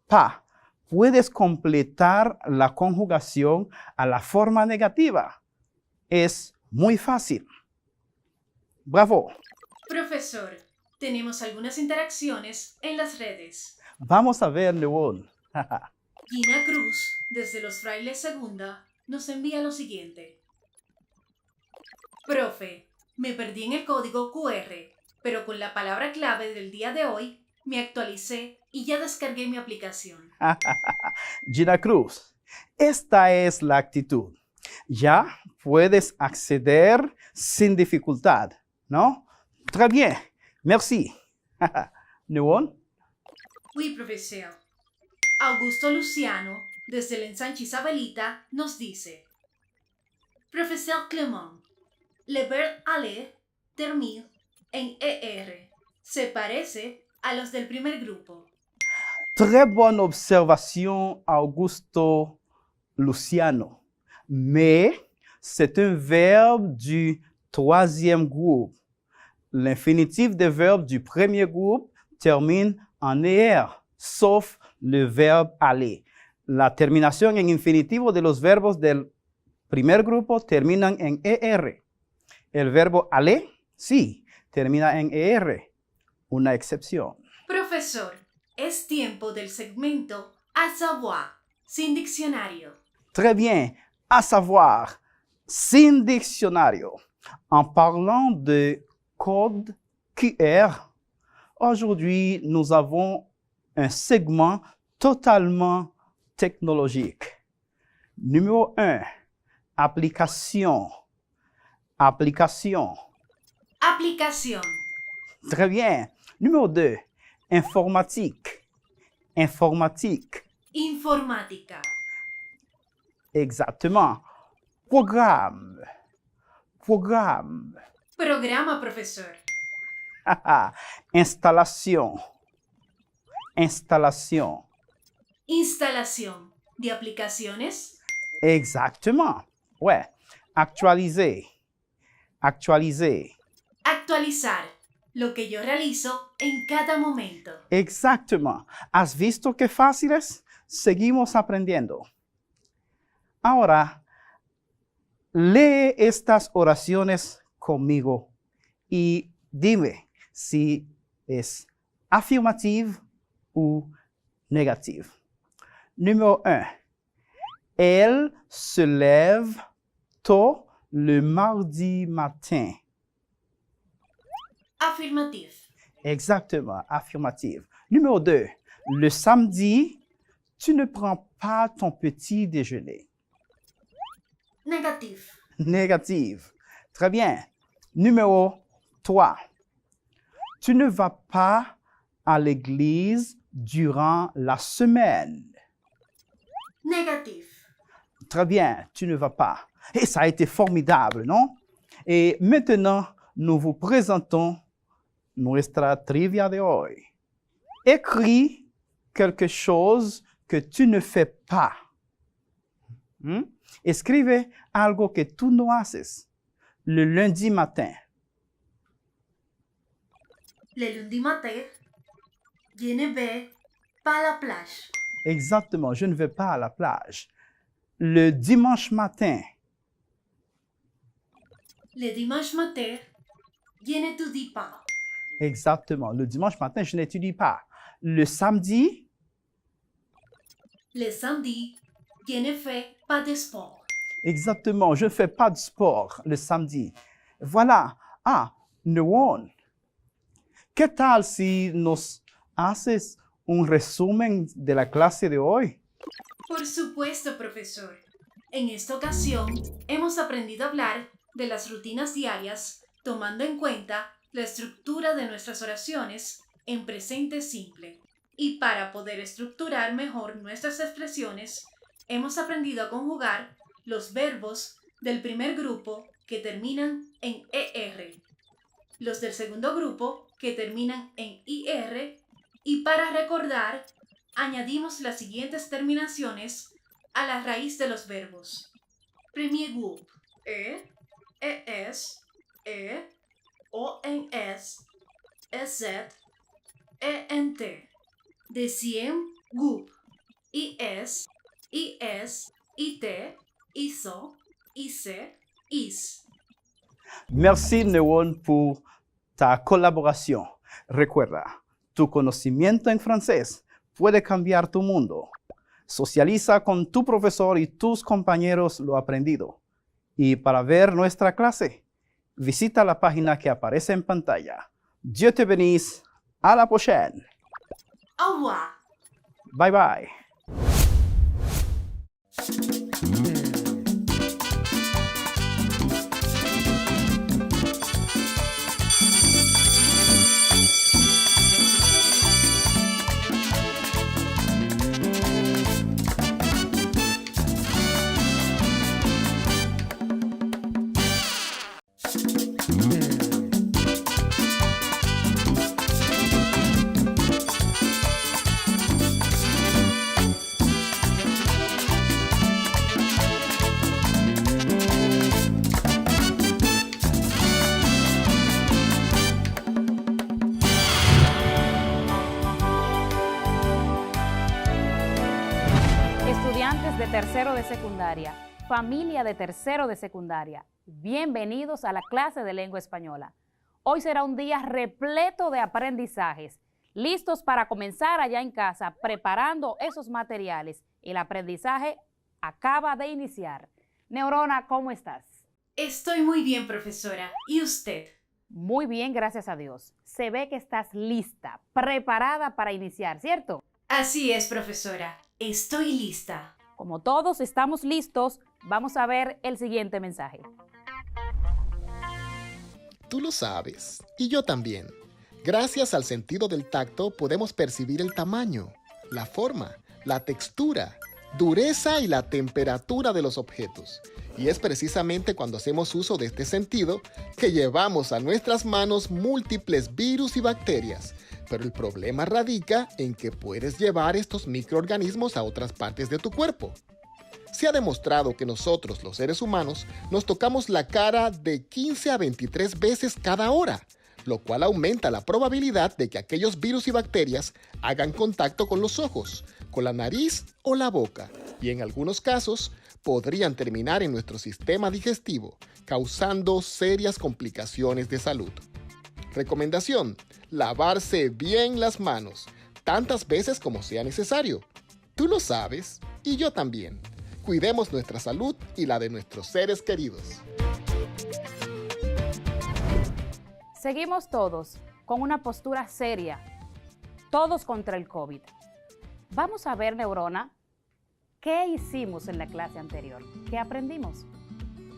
pas. Puedes completar la conjugación a la forma negativa. Es muy fácil. Bravo. Profesor, tenemos algunas interacciones en las redes. Vamos a ver, León. Gina Cruz, desde Los Frailes Segunda, nos envía lo siguiente. Profe, me perdí en el código QR, pero con la palabra clave del día de hoy me actualicé y ya descargué mi aplicación. Gina Cruz, esta es la actitud. Ya puedes acceder sin dificultad, ¿no? Très bien, merci. León. Oui, profesor. Augusto Luciano, desde el ensanche Isabelita, nos dice: Profesor Clement, le verbe aller termine en ER. Se parece a los del primer grupo. Très bonne observation, Augusto Luciano. Mais c'est un verbe du troisième groupe. L'infinitif des verbes du premier groupe termine en ER, sauf le verbe aller. La terminación en infinitivo de los verbos del primer grupo terminan en ER. El verbo aller, sí, termina en ER. Una excepción. Profesor, es tiempo del segmento à savoir, sin diccionario. Très bien, à savoir, sin diccionario. En parlant de code QR, aujourd'hui, nous avons un segment totalement technologique. Numéro 1, application. Application. Aplicación. Très bien. Numéro 2, informatique. Informatique. Informática. Exactement. Programme. Programme. Programa, profesor. Installation. Installation. Instalación de aplicaciones. Exactement. Ouais. Actualiser. Actualiser. Actualizar lo que yo realizo en cada momento. Exactement. ¿Has visto qué fácil es? Seguimos aprendiendo. Ahora, lee estas oraciones conmigo y dime si es afirmative o Négatif. Numéro 1. Elle se lève tôt le mardi matin. Afirmatif. Exactement, affirmative. Numéro 2. Le samedi, tu ne prends pas ton petit déjeuner. Négatif. Négative. Très bien. Numéro 3. Tu ne vas pas à l'église durant la semaine. Négatif. Très bien, tu ne vas pas. Et ça a été formidable, non? Et maintenant, nous vous présentons nuestra trivia de hoy. Écris quelque chose que tu ne fais pas. Escribe algo que tú no haces le lundi matin. Le lundi matin, je ne vais pas à la plage. Exactement, je ne vais pas à la plage. Le dimanche matin. Le dimanche matin, je n'étudie pas. Exactement, le dimanche matin, je n'étudie pas. Le samedi. Le samedi, je ne fais pas de sport. Exactement, je ne fais pas de sport le samedi. Voilà. Newon. ¿Qué tal si nos haces un resumen de la clase de hoy? Por supuesto, profesor. En esta ocasión, hemos aprendido a hablar de las rutinas diarias, tomando en cuenta la estructura de nuestras oraciones en presente simple. Y para poder estructurar mejor nuestras expresiones, hemos aprendido a conjugar los verbos del primer grupo que terminan en ER, los del segundo grupo que terminan en IR, y para recordar, añadimos las siguientes terminaciones a la raíz de los verbos. Premier groupe, ES, ONS, EZ, ENT. Deuxième groupe, IS, IT, ISO, IC, IS. Merci, Newon, por ta colaboración. Recuerda, tu conocimiento en francés puede cambiar tu mundo. Socializa con tu profesor y tus compañeros lo aprendido. Y para ver nuestra clase, visita la página que aparece en pantalla. Dieu te bénisse. À la prochaine. Au revoir. Bye bye. Estudiantes de tercero de secundaria, familia de tercero de secundaria, bienvenidos a la clase de lengua española. Hoy será un día repleto de aprendizajes, listos para comenzar allá en casa preparando esos materiales. El aprendizaje acaba de iniciar. Neurona, ¿cómo estás? Estoy muy bien, profesora. ¿Y usted? Muy bien, gracias a Dios. Se ve que estás lista, preparada para iniciar, ¿cierto? Así es, profesora. Estoy lista. Como todos estamos listos, vamos a ver el siguiente mensaje. Tú lo sabes, y yo también. Gracias al sentido del tacto podemos percibir el tamaño, la forma, la textura, dureza y la temperatura de los objetos. Y es precisamente cuando hacemos uso de este sentido que llevamos a nuestras manos múltiples virus y bacterias. Pero el problema radica en que puedes llevar estos microorganismos a otras partes de tu cuerpo. Se ha demostrado que nosotros, los seres humanos, nos tocamos la cara de 15 a 23 veces cada hora, lo cual aumenta la probabilidad de que aquellos virus y bacterias hagan contacto con los ojos, con la nariz o la boca, y en algunos casos podrían terminar en nuestro sistema digestivo, causando serias complicaciones de salud. Recomendación: lavarse bien las manos. tantas veces como sea necesario. Tú lo sabes y yo también. Cuidemos nuestra salud y la de nuestros seres queridos. Seguimos todos con una postura seria, todos contra el COVID. Vamos a ver, Neurona, ¿qué hicimos en la clase anterior? ¿Qué aprendimos?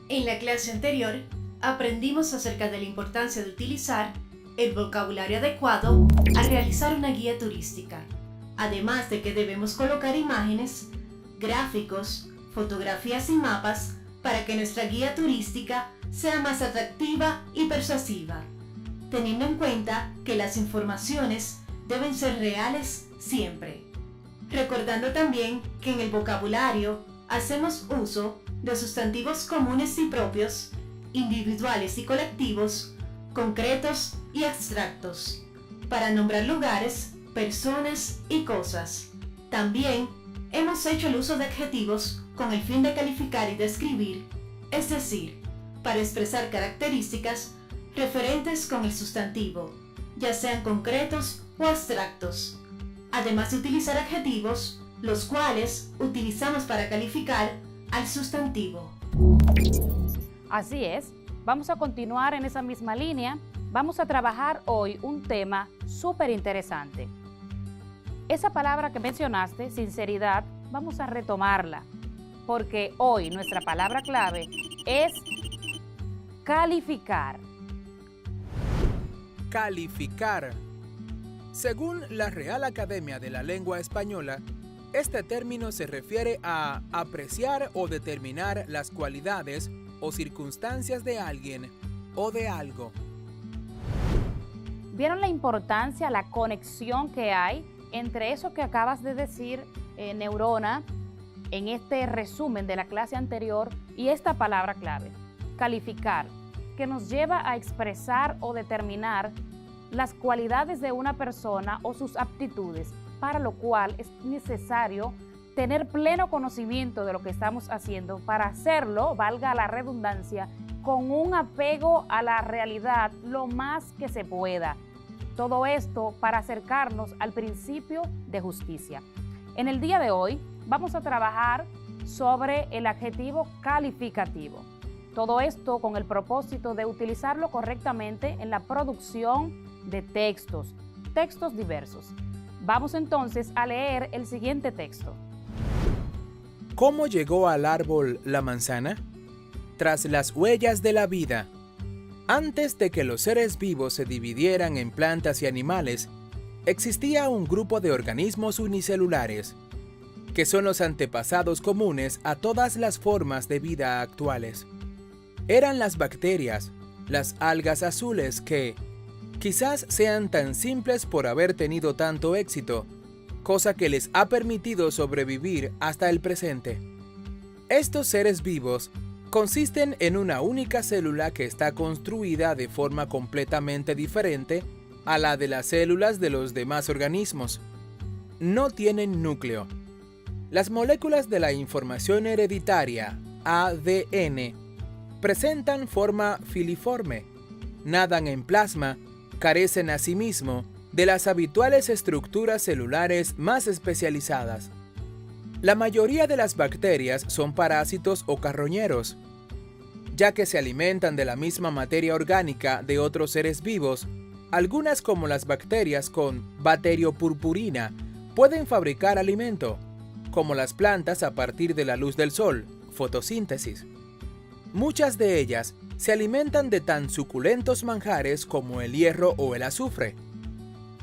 En la clase anterior, aprendimos acerca de la importancia de utilizar el vocabulario adecuado al realizar una guía turística, además de que debemos colocar imágenes, gráficos, fotografías y mapas para que nuestra guía turística sea más atractiva y persuasiva, teniendo en cuenta que las informaciones deben ser reales siempre. Recordando también que en el vocabulario hacemos uso de sustantivos comunes y propios, individuales y colectivos, concretos y abstractos, para nombrar lugares, personas y cosas. También hemos hecho el uso de adjetivos con el fin de calificar y describir, es decir, para expresar características referentes con el sustantivo, ya sean concretos o abstractos, además de utilizar adjetivos, los cuales utilizamos para calificar al sustantivo. Así es, vamos a continuar en esa misma línea. Vamos a trabajar hoy un tema súper interesante. Esa palabra que mencionaste, sinceridad, vamos a retomarla, porque hoy nuestra palabra clave es calificar. Calificar. Según la Real Academia de la Lengua Española, este término se refiere a apreciar o determinar las cualidades o circunstancias de alguien o de algo. ¿Vieron la importancia, la conexión que hay entre eso que acabas de decir, Neurona, en este resumen de la clase anterior y esta palabra clave, calificar, que nos lleva a expresar o determinar las cualidades de una persona o sus aptitudes, para lo cual es necesario tener pleno conocimiento de lo que estamos haciendo para hacerlo, valga la redundancia, con un apego a la realidad lo más que se pueda. Todo esto para acercarnos al principio de justicia. En el día de hoy vamos a trabajar sobre el adjetivo calificativo. Todo esto con el propósito de utilizarlo correctamente en la producción de textos diversos. Vamos entonces a leer el siguiente texto. ¿Cómo llegó al árbol la manzana? Tras las huellas de la vida. Antes de que los seres vivos se dividieran en plantas y animales, existía un grupo de organismos unicelulares, que son los antepasados comunes a todas las formas de vida actuales. Eran las bacterias, las algas azules que, quizás sean tan simples por haber tenido tanto éxito, cosa que les ha permitido sobrevivir hasta el presente. Estos seres vivos consisten en una única célula que está construida de forma completamente diferente a la de las células de los demás organismos. No tienen núcleo. Las moléculas de la información hereditaria, ADN, presentan forma filiforme, nadan en plasma, carecen asimismo de las habituales estructuras celulares más especializadas. La mayoría de las bacterias son parásitos o carroñeros, ya que se alimentan de la misma materia orgánica de otros seres vivos. Algunas, como las bacterias con bacteriopurpurina, pueden fabricar alimento, como las plantas a partir de la luz del sol, fotosíntesis. Muchas de ellas se alimentan de tan suculentos manjares como el hierro o el azufre.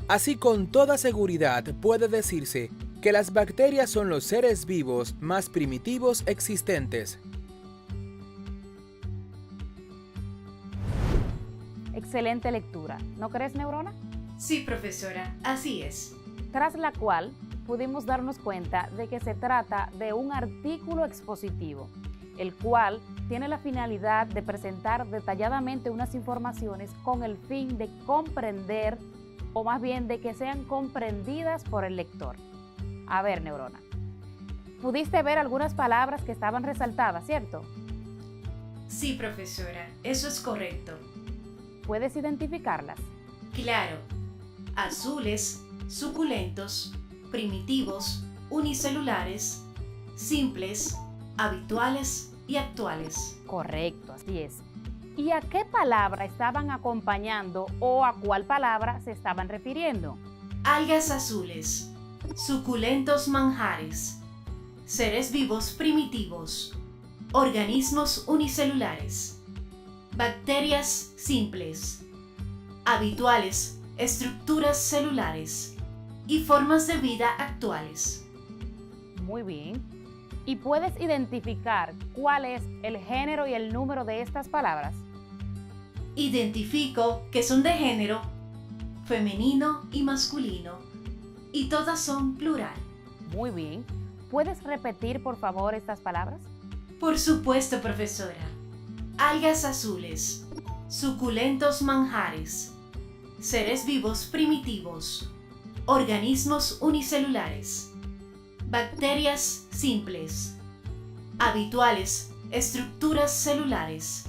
Así, con toda seguridad puede decirse que las bacterias son los seres vivos más primitivos existentes. Excelente lectura, ¿no crees, Neurona? Sí, profesora, así es. Tras la cual pudimos darnos cuenta de que se trata de un artículo expositivo, el cual tiene la finalidad de presentar detalladamente unas informaciones con el fin de comprender, o más bien de que sean comprendidas por el lector. A ver, Neurona, pudiste ver algunas palabras que estaban resaltadas, ¿cierto? Sí, profesora, eso es correcto. ¿Puedes identificarlas? Claro. Azules, suculentos, primitivos, unicelulares, simples, habituales y actuales. Correcto, así es. ¿Y a qué palabra estaban acompañando o a cuál palabra se estaban refiriendo? Algas azules, suculentos manjares, seres vivos primitivos, organismos unicelulares, bacterias simples, habituales, estructuras celulares y formas de vida actuales. Muy bien. ¿Y puedes identificar cuál es el género y el número de estas palabras? Identifico que son de género femenino y masculino y todas son plural. Muy bien. ¿Puedes repetir, por favor, estas palabras? Por supuesto, profesora. Algas azules, suculentos manjares, seres vivos primitivos, organismos unicelulares, bacterias simples, habituales, estructuras celulares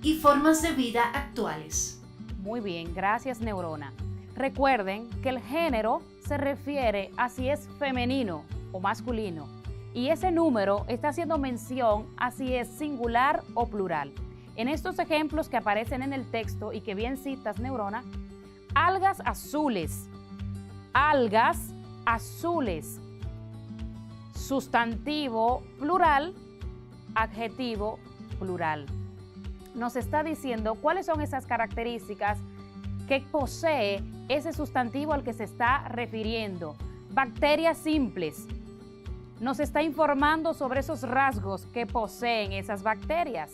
y formas de vida actuales. Muy bien, gracias, Neurona. Recuerden que el género se refiere a si es femenino o masculino y ese número está haciendo mención a si es singular o plural. En estos ejemplos que aparecen en el texto y que bien citas, Neurona, algas azules, sustantivo plural, adjetivo plural. Nos está diciendo cuáles son esas características que posee ese sustantivo al que se está refiriendo. Bacterias simples. Nos está informando sobre esos rasgos que poseen esas bacterias.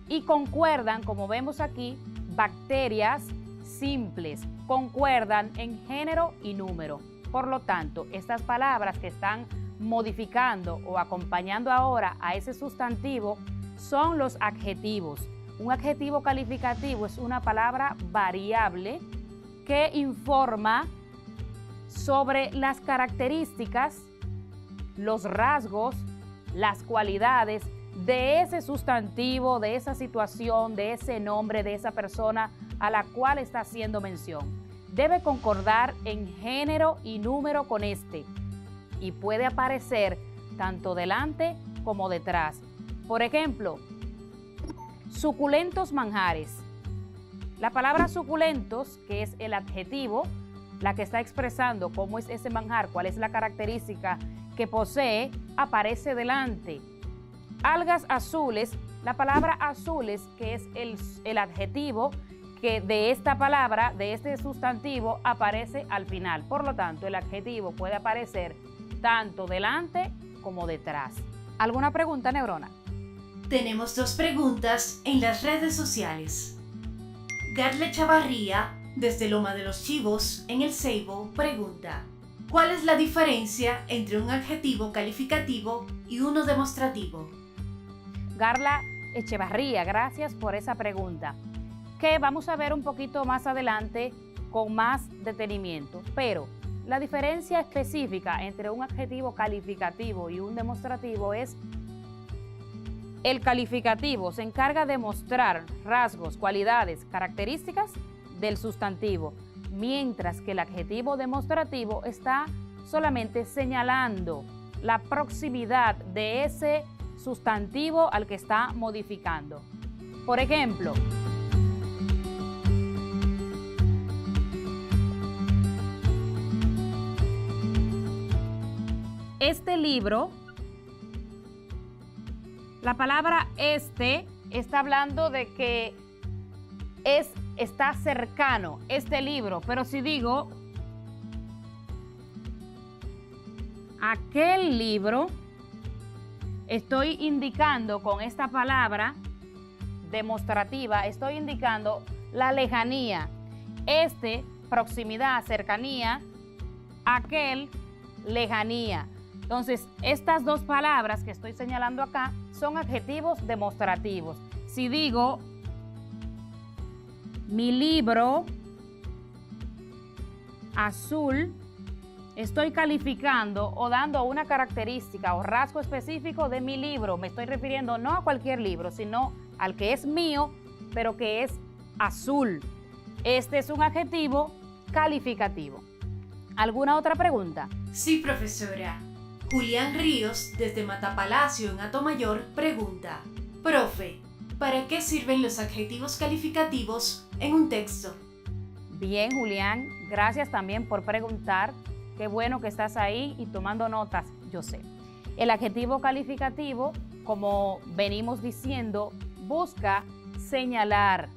Y concuerdan, como vemos aquí, bacterias simples. Concuerdan en género y número. Por lo tanto, estas palabras que están modificando o acompañando ahora a ese sustantivo son los adjetivos. Un adjetivo calificativo es una palabra variable que informa sobre las características, los rasgos, las cualidades de ese sustantivo, de esa situación, de ese nombre, de esa persona a la cual está haciendo mención. Debe concordar en género y número con este y puede aparecer tanto delante como detrás. Por ejemplo, suculentos manjares. La palabra suculentos, que es el adjetivo, la que está expresando cómo es ese manjar, cuál es la característica que posee, aparece delante. Algas azules, la palabra azules, que es el adjetivo que de esta palabra, de este sustantivo, aparece al final. Por lo tanto, el adjetivo puede aparecer tanto delante como detrás. ¿Alguna pregunta, Neurona? Tenemos 2 preguntas en las redes sociales. Garle Chavarría, desde Loma de los Chivos, en el Ceibo, pregunta: ¿cuál es la diferencia entre un adjetivo calificativo y uno demostrativo? Garla Echevarría, gracias por esa pregunta, que vamos a ver un poquito más adelante con más detenimiento. Pero la diferencia específica entre un adjetivo calificativo y un demostrativo es: el calificativo se encarga de mostrar rasgos, cualidades, características del sustantivo, mientras que el adjetivo demostrativo está solamente señalando la proximidad de ese sustantivo al que está modificando. Por ejemplo, este libro, la palabra este está hablando de que está cercano este libro, pero si digo aquel libro, estoy indicando con esta palabra demostrativa, estoy indicando la lejanía. Este, proximidad, cercanía; aquel, lejanía. Entonces, estas 2 palabras que estoy señalando acá son adjetivos demostrativos. Si digo mi libro azul, estoy calificando o dando una característica o rasgo específico de mi libro. Me estoy refiriendo no a cualquier libro, sino al que es mío, pero que es azul. Este es un adjetivo calificativo. ¿Alguna otra pregunta? Sí, profesora. Julián Ríos, desde Matapalacio, en Atomayor, pregunta: Profe, ¿para qué sirven los adjetivos calificativos en un texto? Bien, Julián, gracias también por preguntar. Qué bueno que estás ahí y tomando notas, yo sé. El adjetivo calificativo, como venimos diciendo, busca señalar,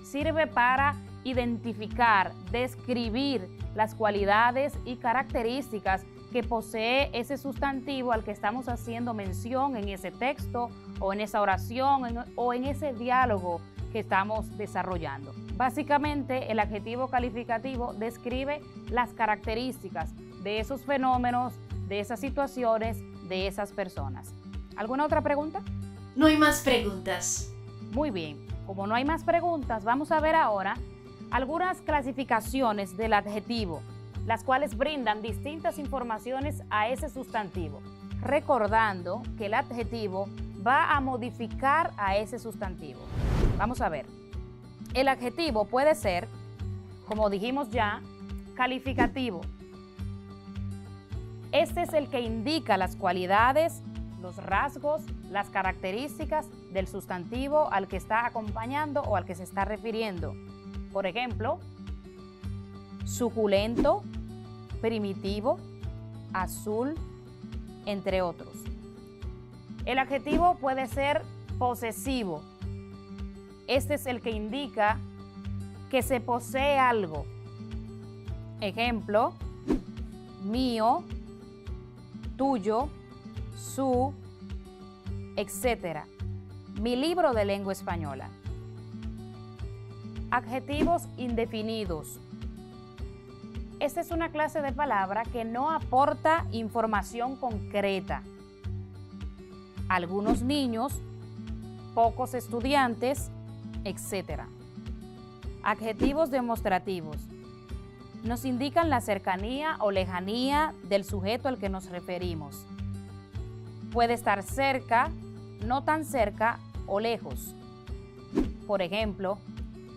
sirve para identificar, describir las cualidades y características que posee ese sustantivo al que estamos haciendo mención en ese texto o en esa oración o en ese diálogo que estamos desarrollando. Básicamente, el adjetivo calificativo describe las características de esos fenómenos, de esas situaciones, de esas personas. ¿Alguna otra pregunta? No hay más preguntas. Muy bien, como no hay más preguntas, vamos a ver ahora algunas clasificaciones del adjetivo, las cuales brindan distintas informaciones a ese sustantivo, recordando que el adjetivo va a modificar a ese sustantivo. Vamos a ver. El adjetivo puede ser, como dijimos ya, calificativo. Este es el que indica las cualidades, los rasgos, las características del sustantivo al que está acompañando o al que se está refiriendo. Por ejemplo, suculento, primitivo, azul, entre otros. El adjetivo puede ser posesivo. Este es el que indica que se posee algo. Ejemplo, mío, tuyo, su, etc. Mi libro de lengua española. Adjetivos indefinidos. Esta es una clase de palabra que no aporta información concreta. Algunos niños, pocos estudiantes, etc. Adjetivos demostrativos. Nos indican la cercanía o lejanía del sujeto al que nos referimos. Puede estar cerca, no tan cerca o lejos. Por ejemplo,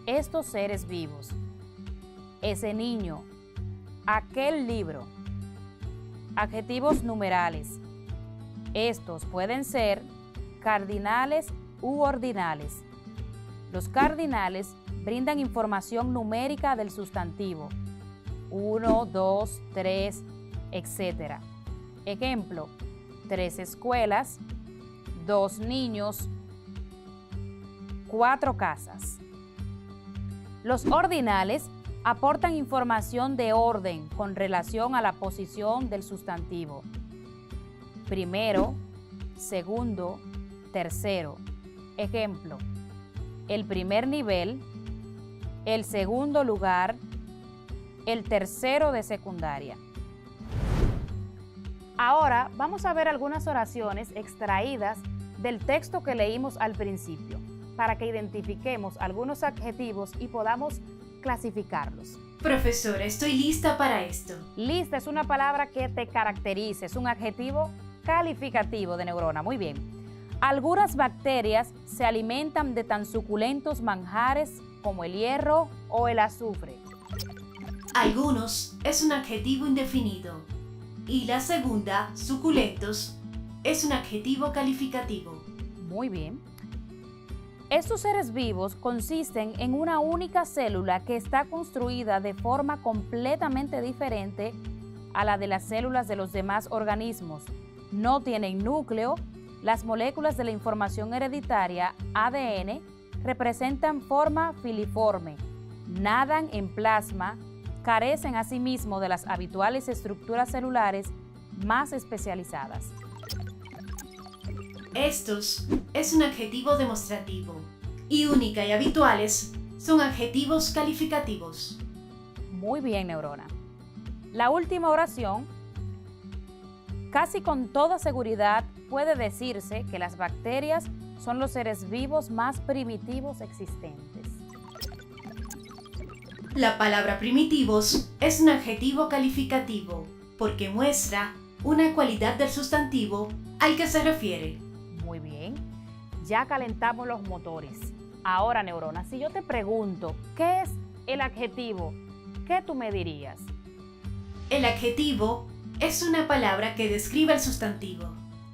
estos seres vivos, ese niño, aquel libro. Adjetivos numerales. Estos pueden ser cardinales u ordinales. Los cardinales brindan información numérica del sustantivo. 1, 2, 3, etc. Ejemplo, 3 escuelas, 2 niños, 4 casas. Los ordinales aportan información de orden con relación a la posición del sustantivo. Primero, segundo, tercero. Ejemplo, el primer nivel, el segundo lugar, el tercero de secundaria. Ahora vamos a ver algunas oraciones extraídas del texto que leímos al principio, para que identifiquemos algunos adjetivos y podamos clasificarlos. Profesora, estoy lista para esto. Lista es una palabra que te caracteriza, es un adjetivo calificativo de neurona. Muy bien. Algunas bacterias se alimentan de tan suculentos manjares como el hierro o el azufre. Algunos es un adjetivo indefinido. Y la segunda, suculentos, es un adjetivo calificativo. Muy bien. Estos seres vivos consisten en una única célula que está construida de forma completamente diferente a la de las células de los demás organismos. No tienen núcleo. Las moléculas de la información hereditaria, ADN, representan forma filiforme, nadan en plasma, carecen asimismo de las habituales estructuras celulares más especializadas. Estos es un adjetivo demostrativo y única y habituales son adjetivos calificativos. Muy bien, neurona. La última oración, casi con toda seguridad puede decirse que las bacterias son los seres vivos más primitivos existentes. La palabra primitivos es un adjetivo calificativo porque muestra una cualidad del sustantivo al que se refiere. Muy bien, ya calentamos los motores. Ahora, neurona, si yo te pregunto, ¿qué es el adjetivo? ¿Qué tú me dirías? El adjetivo es una palabra que describe el sustantivo.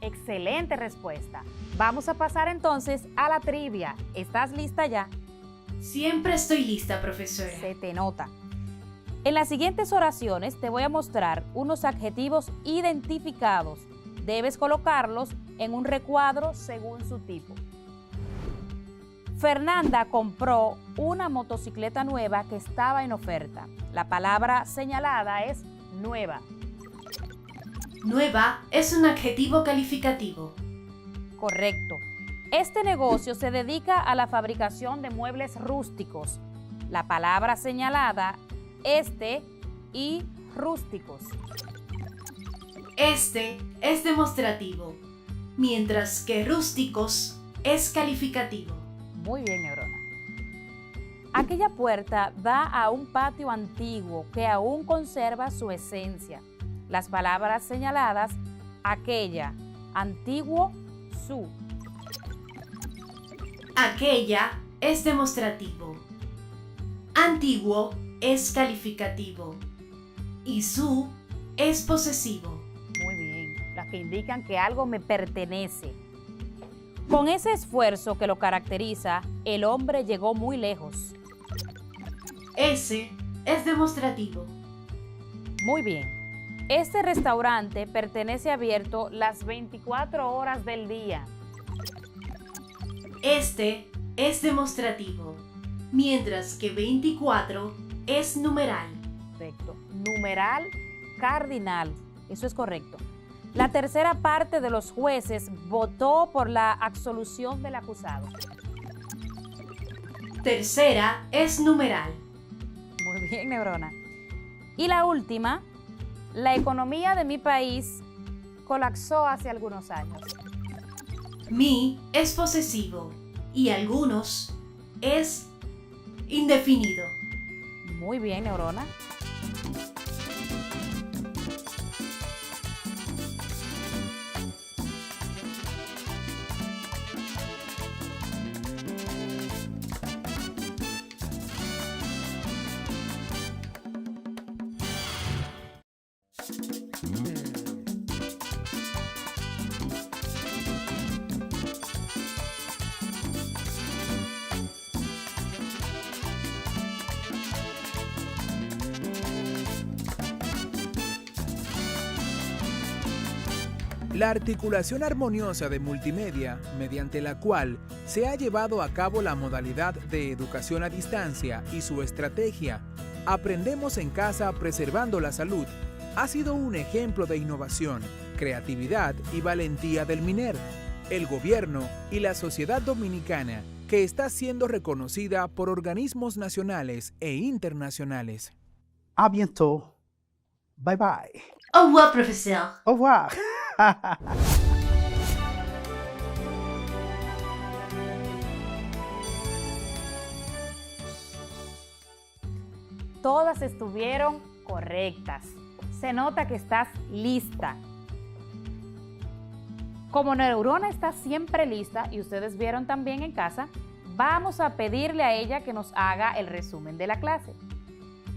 Excelente respuesta. Vamos a pasar entonces a la trivia. ¿Estás lista ya? Siempre estoy lista, profesora. Se te nota. En las siguientes oraciones te voy a mostrar unos adjetivos identificados. Debes colocarlos en un recuadro según su tipo. Fernanda compró una motocicleta nueva que estaba en oferta. La palabra señalada es nueva. Nueva es un adjetivo calificativo. Correcto. Este negocio se dedica a la fabricación de muebles rústicos. La palabra señalada, y rústicos. Este es demostrativo, mientras que rústicos es calificativo. Muy bien, Neurona. Aquella puerta da a un patio antiguo que aún conserva su esencia. Las palabras señaladas, aquella, antiguo, su. Aquella es demostrativo. Antiguo es calificativo. Y su es posesivo. Muy bien, las que indican que algo me pertenece. Con ese esfuerzo que lo caracteriza, el hombre llegó muy lejos. Ese es demostrativo. Muy bien. Este restaurante pertenece abierto las 24 horas del día. Este es demostrativo, mientras que 24 es numeral. Correcto. Numeral cardinal. Eso es correcto. La tercera parte de los jueces votó por la absolución del acusado. Tercera es numeral. Muy bien, Neurona. Y la última, la economía de mi país colapsó hace algunos años. Mi es posesivo y algunos es indefinido. Muy bien, Neurona. La articulación armoniosa de multimedia, mediante la cual se ha llevado a cabo la modalidad de educación a distancia y su estrategia, Aprendemos en casa preservando la salud, ha sido un ejemplo de innovación, creatividad y valentía del MINER, el gobierno y la sociedad dominicana, que está siendo reconocida por organismos nacionales e internacionales. À bientôt. Bye bye. Au revoir, professeur. Au revoir. Todas estuvieron correctas. Se nota que estás lista. Como Neurona está siempre lista, y ustedes vieron también en casa, vamos a pedirle a ella que nos haga el resumen de la clase.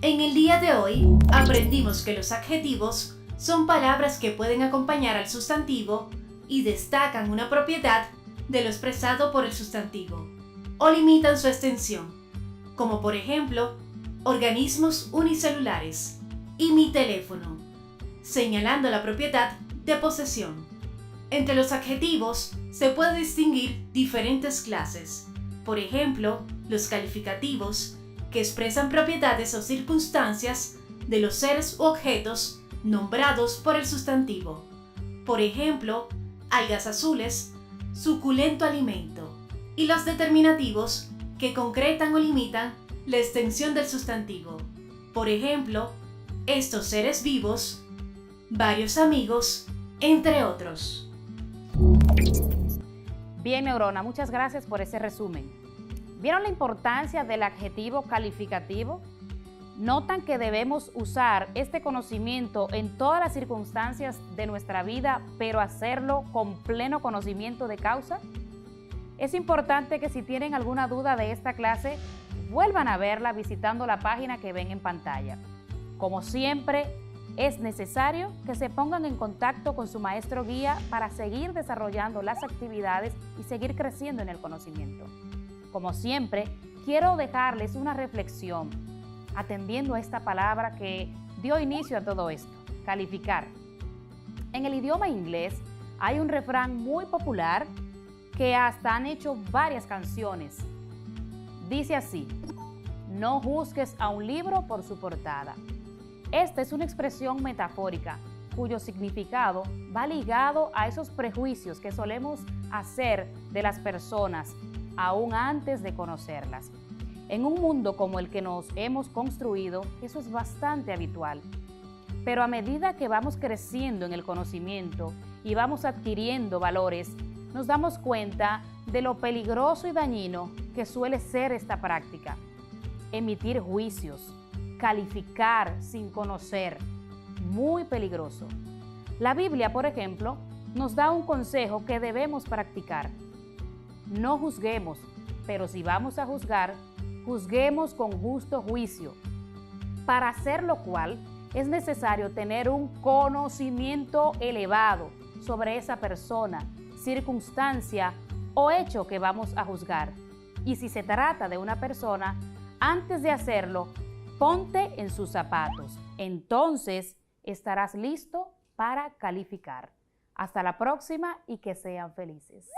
En el día de hoy, aprendimos que los adjetivos son palabras que pueden acompañar al sustantivo y destacan una propiedad de lo expresado por el sustantivo, o limitan su extensión, como por ejemplo, organismos unicelulares y mi teléfono, señalando la propiedad de posesión. Entre los adjetivos se puede distinguir diferentes clases, por ejemplo, los calificativos, que expresan propiedades o circunstancias de los seres u objetos nombrados por el sustantivo. Por ejemplo, algas azules, suculento alimento. Y los determinativos, que concretan o limitan la extensión del sustantivo. Por ejemplo, estos seres vivos, varios amigos, entre otros. Bien, Neurona, muchas gracias por ese resumen. ¿Vieron la importancia del adjetivo calificativo? ¿Notan que debemos usar este conocimiento en todas las circunstancias de nuestra vida, pero hacerlo con pleno conocimiento de causa? Es importante que si tienen alguna duda de esta clase, vuelvan a verla visitando la página que ven en pantalla. Como siempre, es necesario que se pongan en contacto con su maestro guía para seguir desarrollando las actividades y seguir creciendo en el conocimiento. Como siempre, quiero dejarles una reflexión atendiendo a esta palabra que dio inicio a todo esto, calificar. En el idioma inglés hay un refrán muy popular que hasta han hecho varias canciones. Dice así: no juzgues a un libro por su portada. Esta es una expresión metafórica cuyo significado va ligado a esos prejuicios que solemos hacer de las personas aún antes de conocerlas. En un mundo como el que nos hemos construido, eso es bastante habitual. Pero a medida que vamos creciendo en el conocimiento y vamos adquiriendo valores, nos damos cuenta de lo peligroso y dañino que suele ser esta práctica. Emitir juicios, calificar sin conocer, muy peligroso. La Biblia, por ejemplo, nos da un consejo que debemos practicar. No juzguemos, pero si vamos a juzgar, juzguemos con justo juicio. Para hacer lo cual, es necesario tener un conocimiento elevado sobre esa persona, circunstancia o hecho que vamos a juzgar. Y si se trata de una persona, antes de hacerlo, ponte en sus zapatos. Entonces estarás listo para calificar. Hasta la próxima y que sean felices.